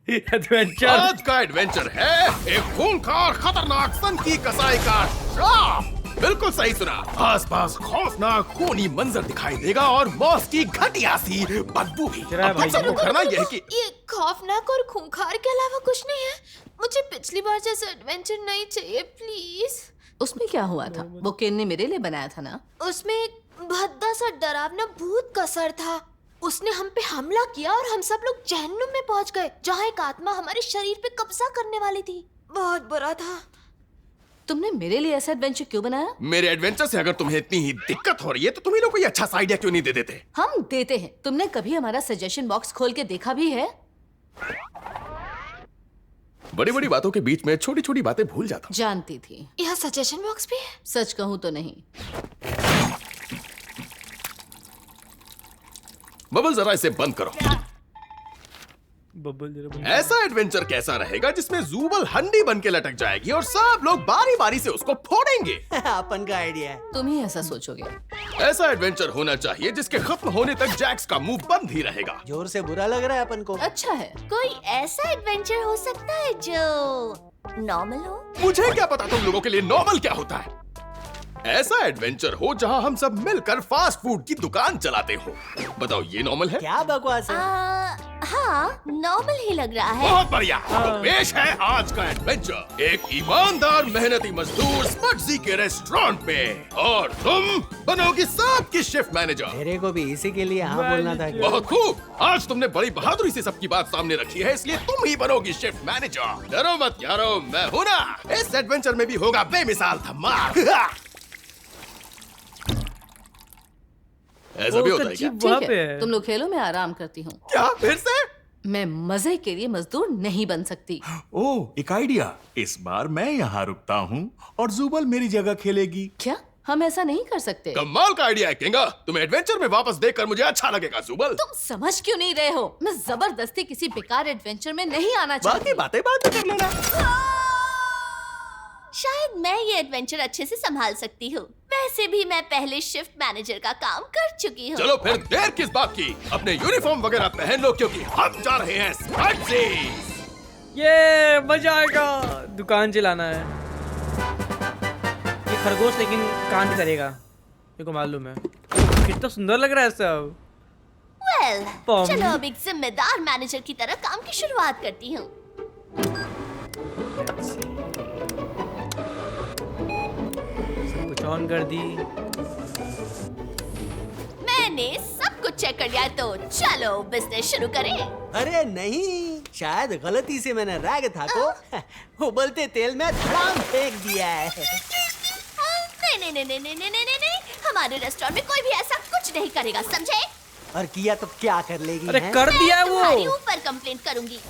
एडवेंचर। आज का एडवेंचर है एक खूंखार खतरनाक सन की कसाई का श्राप। बिल्कुल सही सुना। आसपास खौफनाक खूनी मंजर दिखाई देगा और मौत की घटिया सी बदबू भी। अब तुम सबको करना यह है कि ये खौफनाक और खूंखार के अलावा कुछ नहीं है। मुझे पिछली बार जैसा एडवेंचर नहीं चाहिए प्लीज। उसमें क्या हुआ था? वो केन ने मेरे लिए बनाया था ना। उसमें एक भद्दा सा डरावना भूत का सर था। उसने हम पे हमला किया और हम सब लोग जहन्नुम में पहुंच गए, जहाँ एक आत्मा हमारे शरीर पे कब्जा करने वाली थी। बहुत बुरा था। तुमने मेरे लिए ऐसा एडवेंचर क्यों बनाया? मेरे एडवेंचर से अगर तुम्हें इतनी ही दिक्कत हो रही है तो तुम ही लोग कोई अच्छा सा आइडिया क्यों नहीं दे देते? हम देते हैं। तुमने कभी हमारा सजेशन बॉक्स खोल के देखा भी है? बड़ी बड़ी बातों के बीच में छोटी छोटी बातें भूल जाता हूँ। जानती थी। यहाँ सजेशन बॉक्स भी है? सच कहूँ तो नहीं। बबल जरा इसे बंद करो। बबल जरा बंद। ऐसा एडवेंचर कैसा रहेगा जिसमें जूबल हंडी बन के लटक जाएगी और सब लोग बारी बारी से उसको फोड़ेंगे? अपन का आइडिया है। तुम ही ऐसा सोचोगे। ऐसा एडवेंचर होना चाहिए जिसके खत्म होने तक जैक्स का मुंह बंद ही रहेगा। जोर से बुरा लग रहा है अपन को। अच्छा है। कोई ऐसा एडवेंचर हो सकता है जो नॉर्मल हो? मुझे क्या पता तुम लोगों के लिए नॉर्मल क्या होता है। ऐसा एडवेंचर हो जहां हम सब मिलकर फास्ट फूड की दुकान चलाते हो। बताओ ये नॉर्मल है? क्या बकवास है? हाँ, नॉर्मल ही लग रहा है। बहुत बढ़िया। तो पेश है आज का एडवेंचर। एक ईमानदार मेहनती मजदूर स्पटजी के रेस्टोरेंट में और तुम बनोगी सबकी शिफ्ट मैनेजर। मेरे को भी इसी के लिए हाँ बोलना था। बहुत खूब। आज तुमने बड़ी बहादुरी से सबकी बात सामने रखी है, इसलिए तुम ही बनोगी शिफ्ट मैनेजर। डरो मत यारो, मैं हूं ना। इस एडवेंचर में भी होगा बेमिसाल धमाल। ऐसा भी होता है क्या? ठीक है, तुम लोग खेलो, मैं आराम करती हूँ। क्या फिर से? मैं मजे के लिए मजदूर नहीं बन सकती। ओह, एक आइडिया। इस बार मैं यहाँ रुकता हूँ और जूबल मेरी जगह खेलेगी। क्या हम ऐसा नहीं कर सकते? कमाल का आइडिया है किंगा। तुम्हें एडवेंचर में वापस देखकर मुझे अच्छा लगेगा जूबल। तुम समझ क्यों नहीं रहे हो? मैं जबरदस्ती किसी बेकार एडवेंचर में नहीं आना चाहती। बाकी बातें बाद में कर लेना। शायद मैं ये एडवेंचर अच्छे से संभाल सकती हूँ। वैसे भी मैं पहले शिफ्ट मैनेजर का काम कर चुकी हूँ। चलो फिर देर किस बात की, अपने यूनिफॉर्म वगैरह पहन लो क्योंकि हम जा रहे हैं स्पाइसीज। ये मजा आएगा। दुकान चलाना है। ये खरगोश लेकिन कांड करेगा, मेरे को मालूम है। कितना सुंदर लग रहा है सब। चलो अब एक जिम्मेदार मैनेजर की तरह काम की शुरुआत करती हूँ। ऑन कर दी। मैंने सब कुछ चेक कर लिया है, तो चलो बिजनेस शुरू करें। अरे नहीं, शायद गलती से मैंने रैग था को उबलते तेल में धड़ाम फेंक दिया है। नहीं नहीं नहीं नहीं नहीं नहीं नहीं, हमारे रेस्टोरेंट में कोई भी ऐसा कुछ नहीं करेगा, समझे? और किया तो क्या कर लेगी? अरे कर दिया वो। तुम्हारी ऊपर कंप्लेंट करूंगी।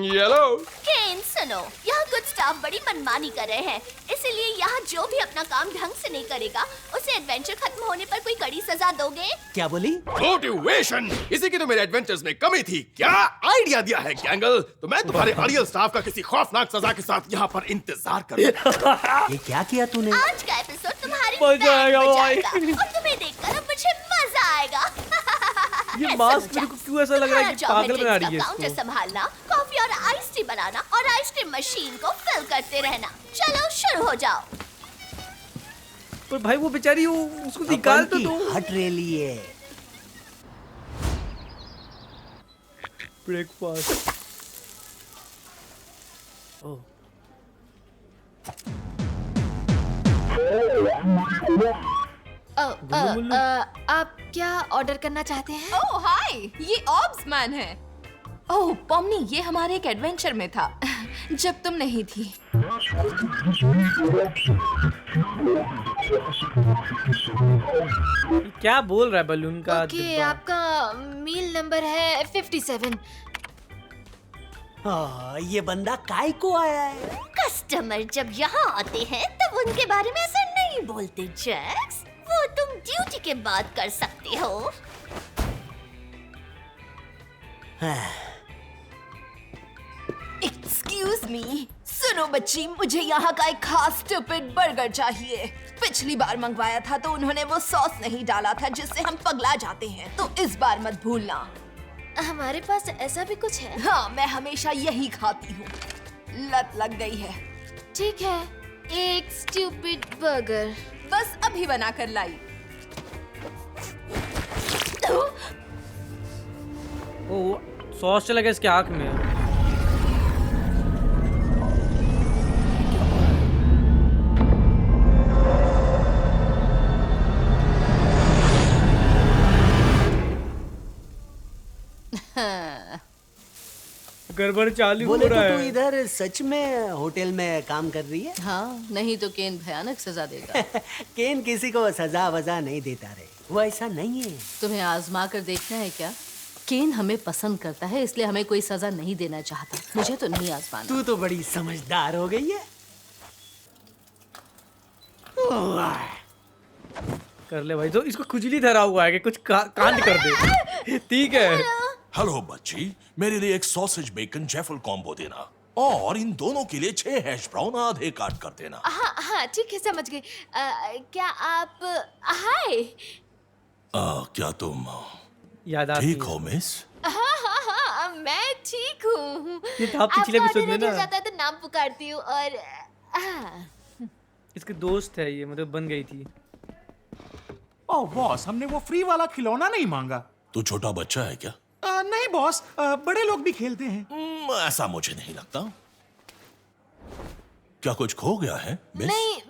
येलो। केन सुनो, यहाँ कुछ स्टाफ बड़ी मनमानी कर रहे हैं, इसीलिए यहाँ जो भी अपना काम ढंग से नहीं करेगा उसे एडवेंचर खत्म होने पर कोई कड़ी सजा दोगे? क्या बोली? मोटिवेशन, इसी की तो मेरे एडवेंचर्स में कमी थी। क्या आइडिया दिया है गैंगल। तो मैं तुम्हारे अड़ियल स्टाफ का किसी खौफनाक सजा के साथ यहाँ पर इंतजार करूंगा। ये क्या किया तूने? आज का एपिसोड तुम्हारी मजा आएगा भाई। और तुम्हें देखकर अब मुझे मजा आएगा। ये मास्क मेरे को क्यों ऐसा लग रहा है कि पागल बना रही है काउंटर इसको। संभालना, कॉफी और आइस टी बनाना और आइसक्रीम मशीन को फिल करते रहना। चलो शुरू हो जाओ। पर भाई वो बेचारी वो उसको निकाल तो दो। हट रेली है। ब्रेकफास्ट। आप क्या ऑर्डर करना चाहते हैं? ओह हाय, ये ऑब्स मैन है। ओह पॉमनी, ये हमारे एक एडवेंचर में था जब तुम नहीं थी। क्या बोल रहा है बलून का ओके, आपका मील नंबर है 57। ये बंदा काय को आया है? कस्टमर जब यहाँ आते हैं तब उनके बारे में ऐसा नहीं बोलते जैक्स। वो तुम ड्यूटी के बाद कर सकते हो। एक्सक्यूज मी, सुनो बच्ची, मुझे यहाँ का एक खास स्टूपिड बर्गर चाहिए। पिछली बार मंगवाया था तो उन्होंने वो सॉस नहीं डाला था जिससे हम पगला जाते हैं, तो इस बार मत भूलना। हमारे पास ऐसा भी कुछ है? हाँ, मैं हमेशा यही खाती हूँ, लत लग गई है। ठीक है, एक स्टूपिड बर्गर। बस अभी बना कर लाई। ओ सॉस चला गया इसके आँख में। गड़बड़ चालू हो बोले रहा तो तू है। इधर सच में होटल में काम कर रही है? हाँ, नहीं तो केन भयानक सजा देगा। केन किसी को सजा वजा नहीं देता रे, वो ऐसा नहीं है। तुम्हें आजमा कर देखना है क्या? केन हमें पसंद करता है, इसलिए हमें कोई सजा नहीं देना चाहता। मुझे तो नहीं आजमाना। तू तो बड़ी समझदार हो गई है। कर ले भाई, तो इसको खुजली धरा हुआ है कि कुछ कांड कर दे। ठीक है। हेलो बच्ची, मेरे लिए एक सॉसेज बेकन जैफल कॉम्बो देना और इन दोनों के लिए 6 हैश ब्राउन आधे काट कर देना। हाँ हाँ ठीक है, समझ गई। क्या आप हाय? क्या तुम याद आती ठीक है। हो मिस? हाँ हाँ हाँ, मैं ठीक हूँ। ये था पिछले एपिसोड में ना। जाता है तो नाम पुकारती हूँ और इसके दोस्त है ये, मतलब बन गई थी। ओह बॉस, हमने वो फ्री वाला खिलौना नहीं मांगा। तू छोटा बच्चा है क्या? नहीं बॉस, बड़े लोग भी खेलते हैं। ऐसा मुझे नहीं लगता। क्या कुछ खो गया है मिस? नहीं,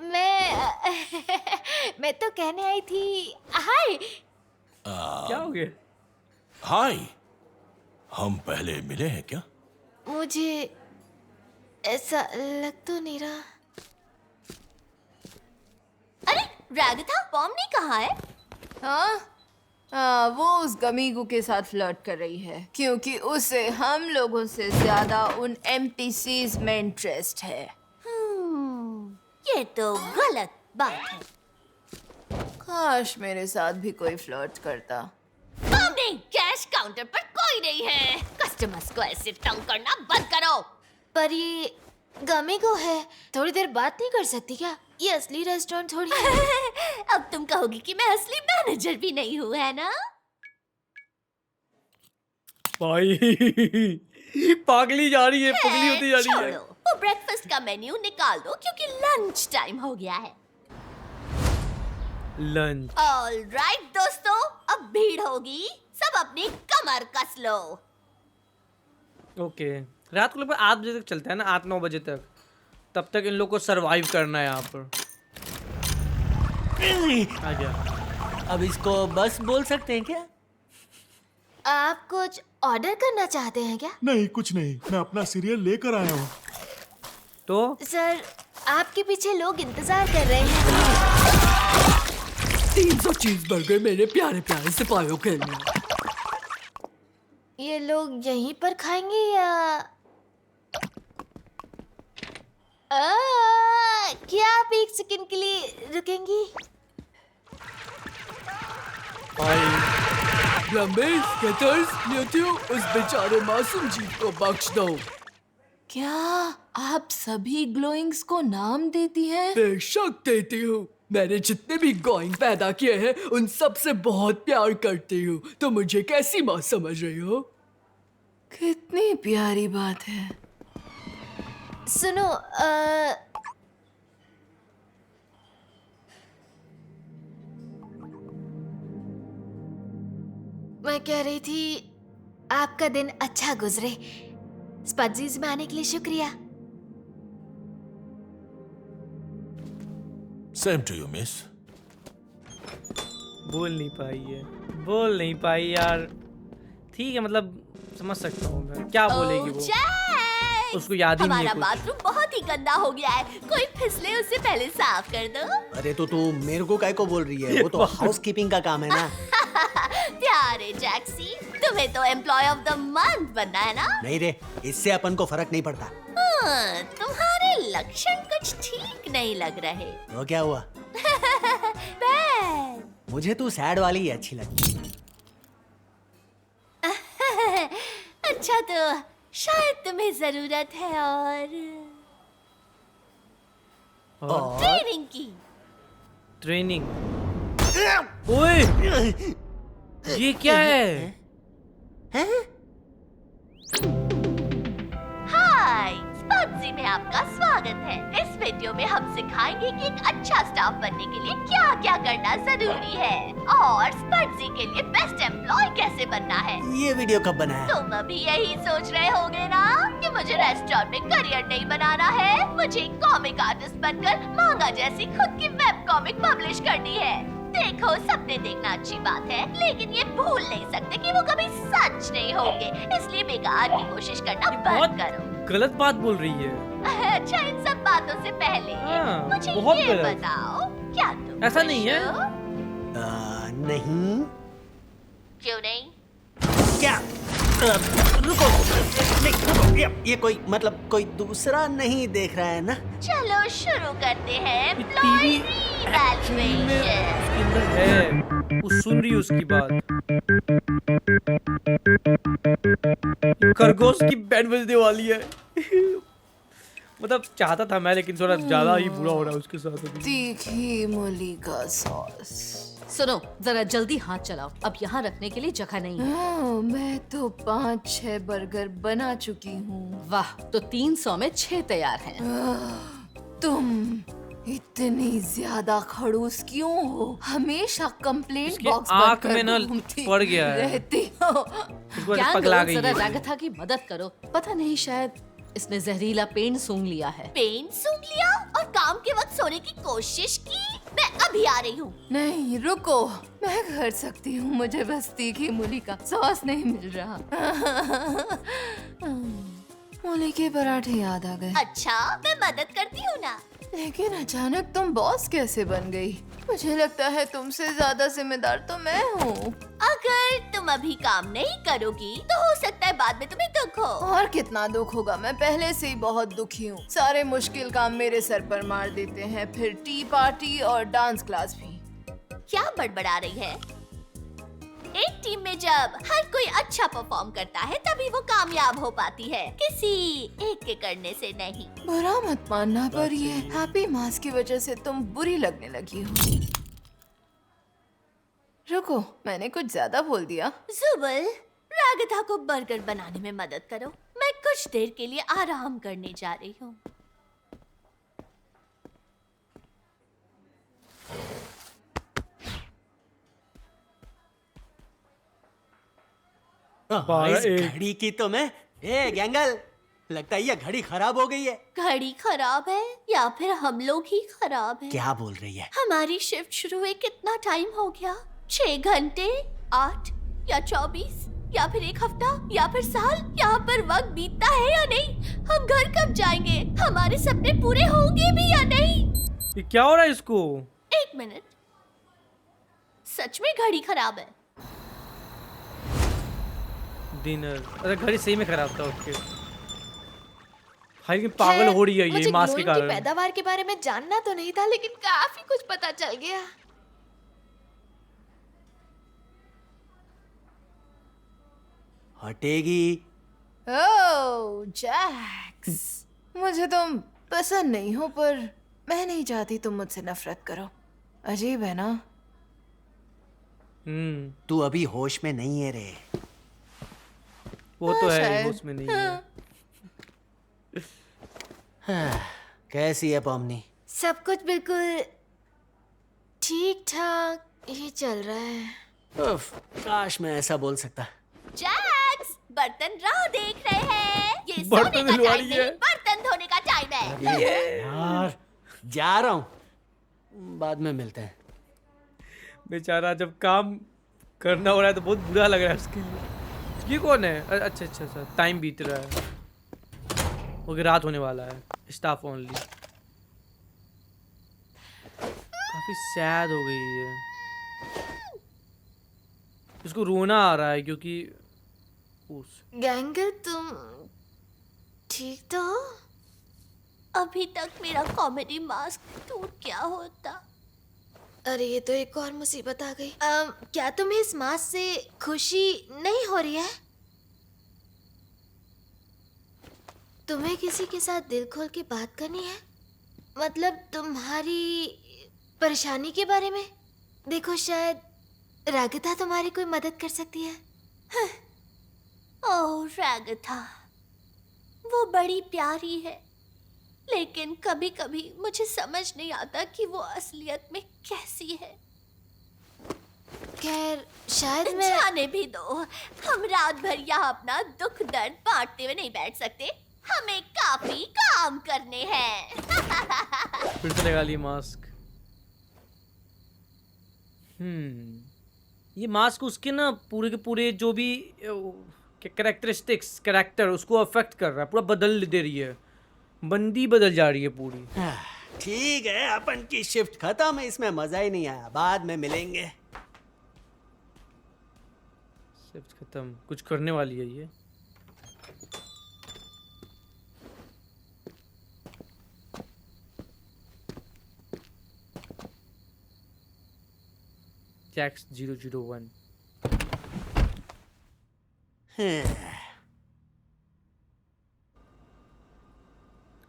मैं तो कहने आई थी हाय। क्या हो गया? हाय, हम पहले मिले हैं क्या? मुझे ऐसा लग तो नहीं रहा। अरे रागथा, पॉमनी कहाँ है? हाँ, वो उस गमीगू के साथ फ्लर्ट कर रही है क्योंकि उसे हम लोगों से ज्यादा उन NPCs में इंटरेस्ट है। ये तो गलत बात है। काश मेरे साथ भी कोई फ्लर्ट करता। पॉमनी, कैश काउंटर पर कोई नहीं है। कस्टमर्स को ऐसे तंग करना बंद करो। पर ये गमीगो है, थोड़ी देर बात नहीं कर सकती क्या? ये असली रेस्टोरेंट थोड़ी है। अब तुम कहोगी कि मैं असली मैनेजर भी नहीं हूँ, है ना? भाई पागली जा रही है, पगली होती जा रही है। छोड़ो, वो ब्रेकफास्ट का मेन्यू निकाल दो क्योंकि लंच टाइम हो गया है। लंच। ऑलराइट दोस्तों, अब भीड़ होगी, सब अपनी कमर कस लो। ओके, रात को लगभग 8 बजे तक चलता है ना, 8-9 बजे तक। तब तक इन लोग को सरवाइव करना है यहाँ पर। आ गया। अब इसको बस बोल सकते हैं क्या? आप कुछ ऑर्डर करना चाहते हैं क्या? नहीं, कुछ नहीं, मैं अपना सीरियल लेकर आया हूँ। तो सर, आपके पीछे लोग इंतजार कर रहे हैं। 300 चीज़बर्गर मेरे प्यारे प्यारे सिपाहियों के लिए। ये लोग यहीं पर खाएंगे या क्या आप 1 सेकंड के लिए रुकेंगी? रमेश, केटर्स, न्यूट्यू, उस बेचारे मासूम जीव को बख्श दो। क्या आप सभी ग्लोइंग्स को नाम देती हैं? बेशक देती हूँ। मैंने जितने भी गोइंग पैदा किए हैं उन सब से बहुत प्यार करती हूँ। तो मुझे कैसी माँ समझ रही हो? कितनी प्यारी बात है। सुनो, मैं कह रही थी आपका दिन अच्छा गुजरे। स्पजीज में आने के लिए शुक्रिया। Same to you miss. बोल नहीं पाई है, बोल नहीं पाई यार। ठीक है, मतलब समझ सकता हूँ मैं क्या बोलेगी वो। जैक! उसको याद ही नहीं है हमारा कुछ। बाथरूम बहुत ही गंदा हो गया है, कोई फिसले उससे पहले साफ कर दो। अरे तो तू मेरे को काय को बोल रही है? वो तो हाउसकीपिंग का काम है ना। प्यारे जैक्सी, तुम्हें तो एम्प्लॉय ऑफ द मंथ बनना है ना? नहीं रे, इससे अपन को फर्क नहीं पड़ता। तुम्हारे लक्षण कुछ ठीक नहीं लग रहे। तो क्या हुआ? बैड। मुझे तू सैड वाली ही अच्छी लगती है। अच्छा तो शायद तुम्हें जरूरत है और और ट्रेनिंग की। ट्रेनिंग। ओए, ये क्या है? हाय, स्पॉट्सी में आपका स्वागत है। इस वीडियो में हम सिखाएंगे कि एक अच्छा स्टाफ बनने के लिए क्या क्या करना जरूरी है और स्पॉट्सी के लिए बेस्ट एम्प्लॉय कैसे बनना है। ये वीडियो कब बना है? तुम अभी यही सोच रहे होगे ना कि मुझे रेस्टोरेंट में करियर नहीं बनाना है, मुझे कॉमिक आर्टिस्ट बनकर मांगा जैसी खुद की वेब कॉमिक पब्लिश करनी है। देखो, सपने देखना अच्छी बात है, लेकिन ये भूल नहीं सकते कि वो कभी सच नहीं होंगे, इसलिए बेकार की कोशिश करना बंद करो। गलत बात बोल रही है। अच्छा, इन सब बातों से पहले मुझे बहुत ये गलत। बताओ, क्या तुम ऐसा खुश नहीं है। हो? नहीं। क्यों नहीं? क्या? रुको, नहीं, रुको, ये कोई मतलब कोई दूसरा नहीं देख रहा है ना? चलो शुरू करते हैं एम्प्लॉय रिवैल्यूएशन। उसके अंदर है, वो सुन रही है उसकी बात। खरगोश की बैंड बजने वाली है। मतलब चाहता था मैं, लेकिन थोड़ा ज्यादा ही बुरा हो रहा है उसके साथ अभी। तीखी मूली का सॉस। सुनो, जरा जल्दी हाथ चलाओ, अब यहाँ रखने के लिए जगह नहीं है। मैं तो 5-6 बर्गर बना चुकी हूँ। वाह, तो 300 में 6 तैयार हैं। तुम इतनी ज्यादा खड़ूस क्यों हो? हमेशा कंप्लेंट उसके बॉक्स आँख में ना पड़ गया है। रहती हो। उसको क्या पगला गई जरा है। रागथा की मदद करो, पता नहीं शायद इसने जहरीला पेंट सूंघ लिया है। पेन सूंघ लिया और काम के वक्त सोने की कोशिश की? मैं अभी आ रही हूँ। नहीं, रुको, मैं कर सकती हूँ, मुझे बस तीखी मूली का सॉस नहीं मिल रहा। मूली के पराठे याद आ गए। अच्छा, मैं मदद करती हूँ ना। लेकिन अचानक तुम बॉस कैसे बन गई? मुझे लगता है तुमसे ज्यादा जिम्मेदार तो मैं हूँ। अगर तुम अभी काम नहीं करोगी तो हो सकता है बाद में तुम्हें दुख हो। और कितना दुख होगा, मैं पहले से ही बहुत दुखी हूँ। सारे मुश्किल काम मेरे सर पर मार देते हैं, फिर टी पार्टी और डांस क्लास भी। क्या बड़बड़ा रही है? एक टीम में जब हर कोई अच्छा परफॉर्म करता है तभी वो कामयाब हो पाती है, किसी एक के करने से नहीं। बुरा मत मानना, पर ये हैप्पी मास की वजह से तुम बुरी लगने लगी हो। रुको, मैंने कुछ ज्यादा बोल दिया। जुबल, रागथा को बर्गर बनाने में मदद करो, मैं कुछ देर के लिए आराम करने जा रही हूँ। इस घड़ी की तो मैं गैंगल, लगता है ये घड़ी खराब हो गई है। घड़ी खराब है या फिर हम लोग ही खराब हैं? क्या बोल रही है? हमारी शिफ्ट शुरू हुए कितना टाइम हो गया? 6 घंटे, 8 या 24 या फिर 1 हफ्ता या फिर साल? यहाँ पर वक्त बीतता है या नहीं? हम घर कब जाएंगे? हमारे सपने पूरे होंगे भी या नहीं? ये क्या हो रहा है इसको? 1 मिनट, सच में घड़ी खराब है? डिनर, अरे घड़ी सही में खराब था उसके। भाई पागल हो रही है ये मास्क के कारण। पैदावार के बारे में जानना तो नहीं था, लेकिन काफी कुछ पता चल गया। हटेगी। ओह जैक्स, मुझे तुम पसंद नहीं हो, पर मैं नहीं चाहती तुम मुझसे नफरत करो। अजीब है ना? तू अभी होश में नहीं है रे। वो तो है, शायद। होश में नहीं है। कैसी है पॉमनी? सब कुछ बिल्कुल ठीक ठाक ही चल रहा है। उफ, काश मैं ऐसा बोल सकता। जैक्स, बर्तन राह देख रहे हैं। ये बर्तन सोने का धुलवा टाइम रही है। नहीं, बर्तन धोने का टाइम है। यार, जा रहा हूँ, बाद में मिलते हैं। बेचारा जब काम करना हो रहा है तो बहुत बुरा लग रहा है उसके लिए। ये कौन है? अच्छा अच्छा अच्छा, टाइम बीत रहा है, ओके, रात होने वाला है। Staff only. काफी सैड हो गई है, उसको रोना आ रहा है क्योंकि गैंगल, तुम ठीक तो हो? अभी तक मेरा कॉमेडी मास्क टूट क्या होता। अरे ये तो एक और मुसीबत आ गई। क्या तुम्हें इस मास्क से खुशी नहीं हो रही है? तुम्हें किसी के साथ दिल खोल के बात करनी है? मतलब तुम्हारी परेशानी के बारे में? देखो, शायद रागिता तुम्हारी कोई मदद कर सकती है। ओह रागिता, वो बड़ी प्यारी है, लेकिन कभी कभी मुझे समझ नहीं आता कि वो असलियत में कैसी है। खैर, शायद जाने भी दो, हम रात भर यहाँ अपना दुख दर्द बांटते हुए नहीं बैठ सकते। हमें काफी काम करने हैं। फिर से लगा ली मास्क। ये मास्क उसके ना पूरे के पूरे जो भी कैरेक्टरिस्टिक्स, कैरेक्टर उसको अफेक्ट कर रहा है, पूरा बदल दे रही है, बंदी बदल जा रही है पूरी। ठीक है, अपन की शिफ्ट खत्म है, इसमें मजा ही नहीं आया, बाद में मिलेंगे। शिफ्ट खत्म, कुछ करने वाली है ये। जैक्स 001।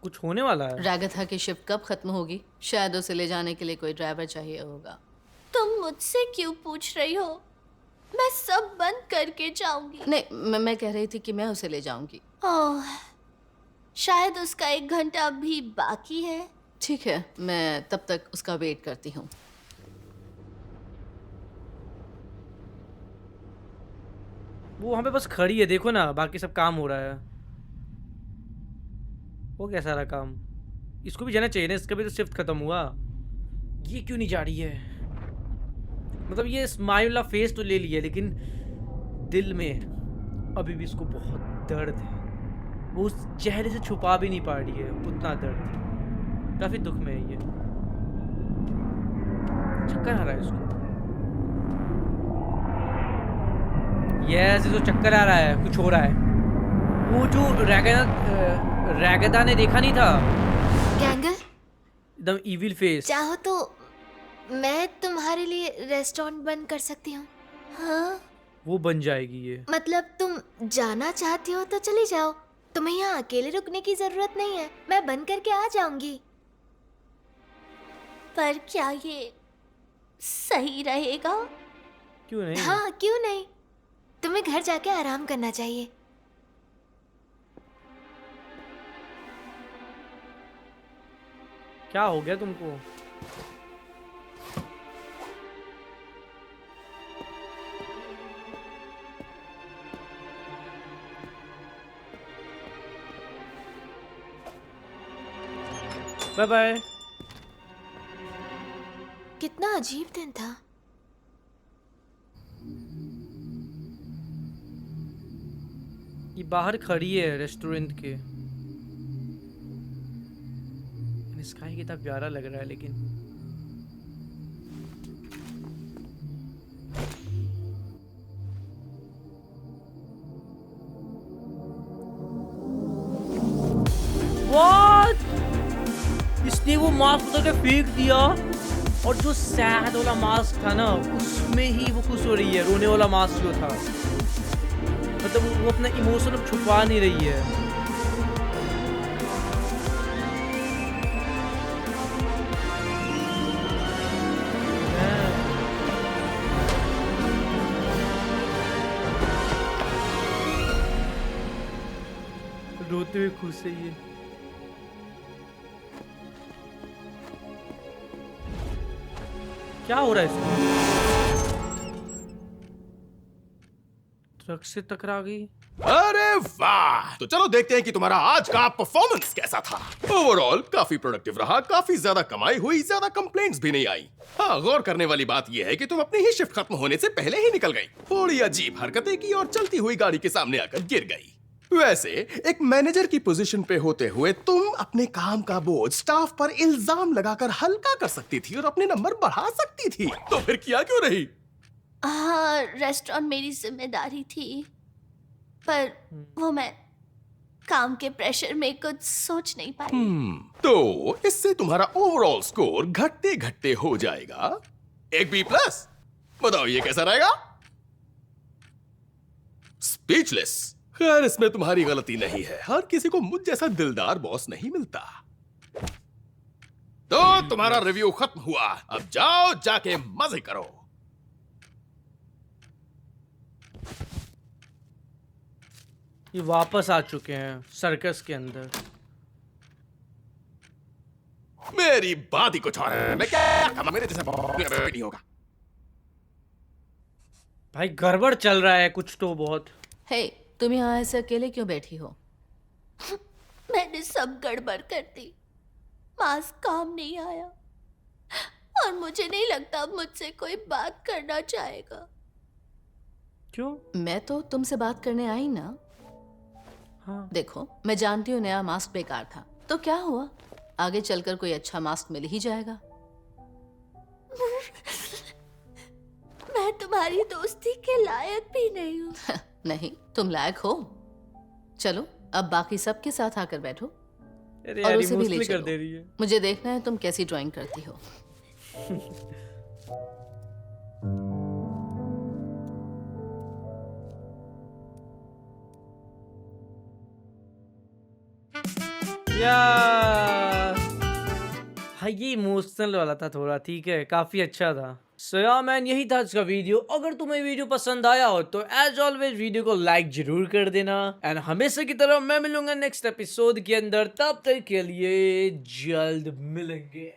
कुछ होने वाला है। रागथा की शिफ्ट कब खत्म होगी? शायद उसे ले जाने के लिए कोई ड्राइवर चाहिए होगा। तुम मुझसे क्यों पूछ रही हो? मैं सब बंद करके जाऊंगी। नहीं, मैं कह रही थी कि मैं उसे ले जाऊंगी। ओह, शायद उसका 1 घंटा भी बाकी है। ठीक है, मैं तब तक उसका वेट करती हूँ। वो वहां पे बस खड़ी है, देखो ना, बाकी सब काम हो रहा है। हो गया सारा काम। इसको भी जाना चाहिए ना, इसका भी तो शिफ्ट खत्म हुआ। ये क्यों नहीं जा रही है? मतलब ये स्माइल वाला फेस तो ले लिया, लेकिन दिल में अभी भी इसको बहुत दर्द है। वो उस चेहरे से छुपा भी नहीं पा रही है, उतना दर्द। काफी दुख में है ये। चक्कर आ रहा है इसको। यस, इसको चक्कर आ रहा है, कुछ हो रहा है। वो जो रैगदा ने देखा नहीं था, गैंगल, एकदम इविल फेस। चाहो तो मैं तुम्हारे लिए रेस्टोरेंट बंद कर सकती हूँ। हाँ, वो बन जाएगी ये। मतलब तुम जाना चाहती हो तो चली जाओ, तुम्हें यहाँ अकेले रुकने की जरूरत नहीं है, मैं बंद करके आ जाऊंगी। पर क्या ये सही रहेगा? क्यों नहीं? हाँ, क्यों नहीं, तुम्हें घर जाके आराम करना चाहिए। क्या हो गया तुमको? Bye bye. कितना अजीब दिन था। ये बाहर खड़ी है रेस्टोरेंट के। स्काई कितना प्यारा लग रहा है, लेकिन व्हाट? इसने वो मास्क उतर के फेंक दिया, और जो सैड वाला मास्क था ना, उसमें ही वो खुश हो रही है। रोने वाला मास्क जो था, मतलब वो अपना इमोशन अब छुपा नहीं रही है। रोते हुए खुश है ये। क्या हो रहा है इसको? ट्रक से टकरा गई। अरे वाह! तो चलो देखते हैं कि तुम्हारा आज का परफॉर्मेंस कैसा था। ओवरऑल काफी प्रोडक्टिव रहा, काफी ज्यादा कमाई हुई, ज्यादा कंप्लेंट्स भी नहीं आई। हाँ, गौर करने वाली बात यह है कि तुम अपनी ही शिफ्ट खत्म होने से पहले ही निकल गई। थोड़ी अजीब हरकतें की और चलती हुई गाड़ी के सामने आकर गिर गई। वैसे एक मैनेजर की पोजीशन पे होते हुए तुम अपने काम का बोझ स्टाफ पर इल्जाम लगाकर हल्का कर सकती थी और अपने नंबर बढ़ा सकती थी। तो फिर किया क्यों नहीं? हाँ, रेस्टोरेंट मेरी जिम्मेदारी थी, पर वो मैं काम के प्रेशर में कुछ सोच नहीं पाई। तो इससे तुम्हारा ओवरऑल स्कोर घटते घटते हो जाएगा एक B+। बताओ ये कैसा रहेगा? स्पीचलेस। खैर, इसमें तुम्हारी गलती नहीं है, हर किसी को मुझ जैसा दिलदार बॉस नहीं मिलता। तो तुम्हारा रिव्यू खत्म हुआ, अब जाओ जाके मजे करो। ये वापस आ चुके हैं सर्कस के अंदर। मेरी बात ही कुछ और है। मैं क्या कमा, मेरे जैसा नहीं होगा। भाई गड़बड़ चल रहा है कुछ तो बहुत। हे, तुम यहाँ ऐसे अकेले क्यों बैठी हो? मैंने सब गड़बड़ कर दी, मास्क काम नहीं आया और मुझे नहीं लगता अब मुझसे कोई बात करना चाहेगा। क्यों? मैं तो तुमसे बात करने आई ना। हाँ। देखो, मैं जानती हूँ नया मास्क बेकार था, तो क्या हुआ? आगे चलकर कोई अच्छा मास्क मिल ही जाएगा। मैं तुम्हारी दोस्ती के लायक भी नहीं हूँ। नहीं, तुम लायक हो। चलो, अब बाकी सबके साथ आकर बैठो अरे और यार, उसे भी ले emotionally कर चलो। दे रही है। मुझे देखना है तुम कैसी ड्राइंग करती हो। यार हाँ, ये इमोशनल वाला था थोड़ा, ठीक है, काफी अच्छा था। सो यार मैन, यही था आज का वीडियो। अगर तुम्हें वीडियो पसंद आया हो तो एज ऑलवेज वीडियो को लाइक जरूर कर देना। एंड हमेशा की तरह मैं मिलूंगा नेक्स्ट एपिसोड के अंदर। तब तक के लिए जल्द मिलेंगे।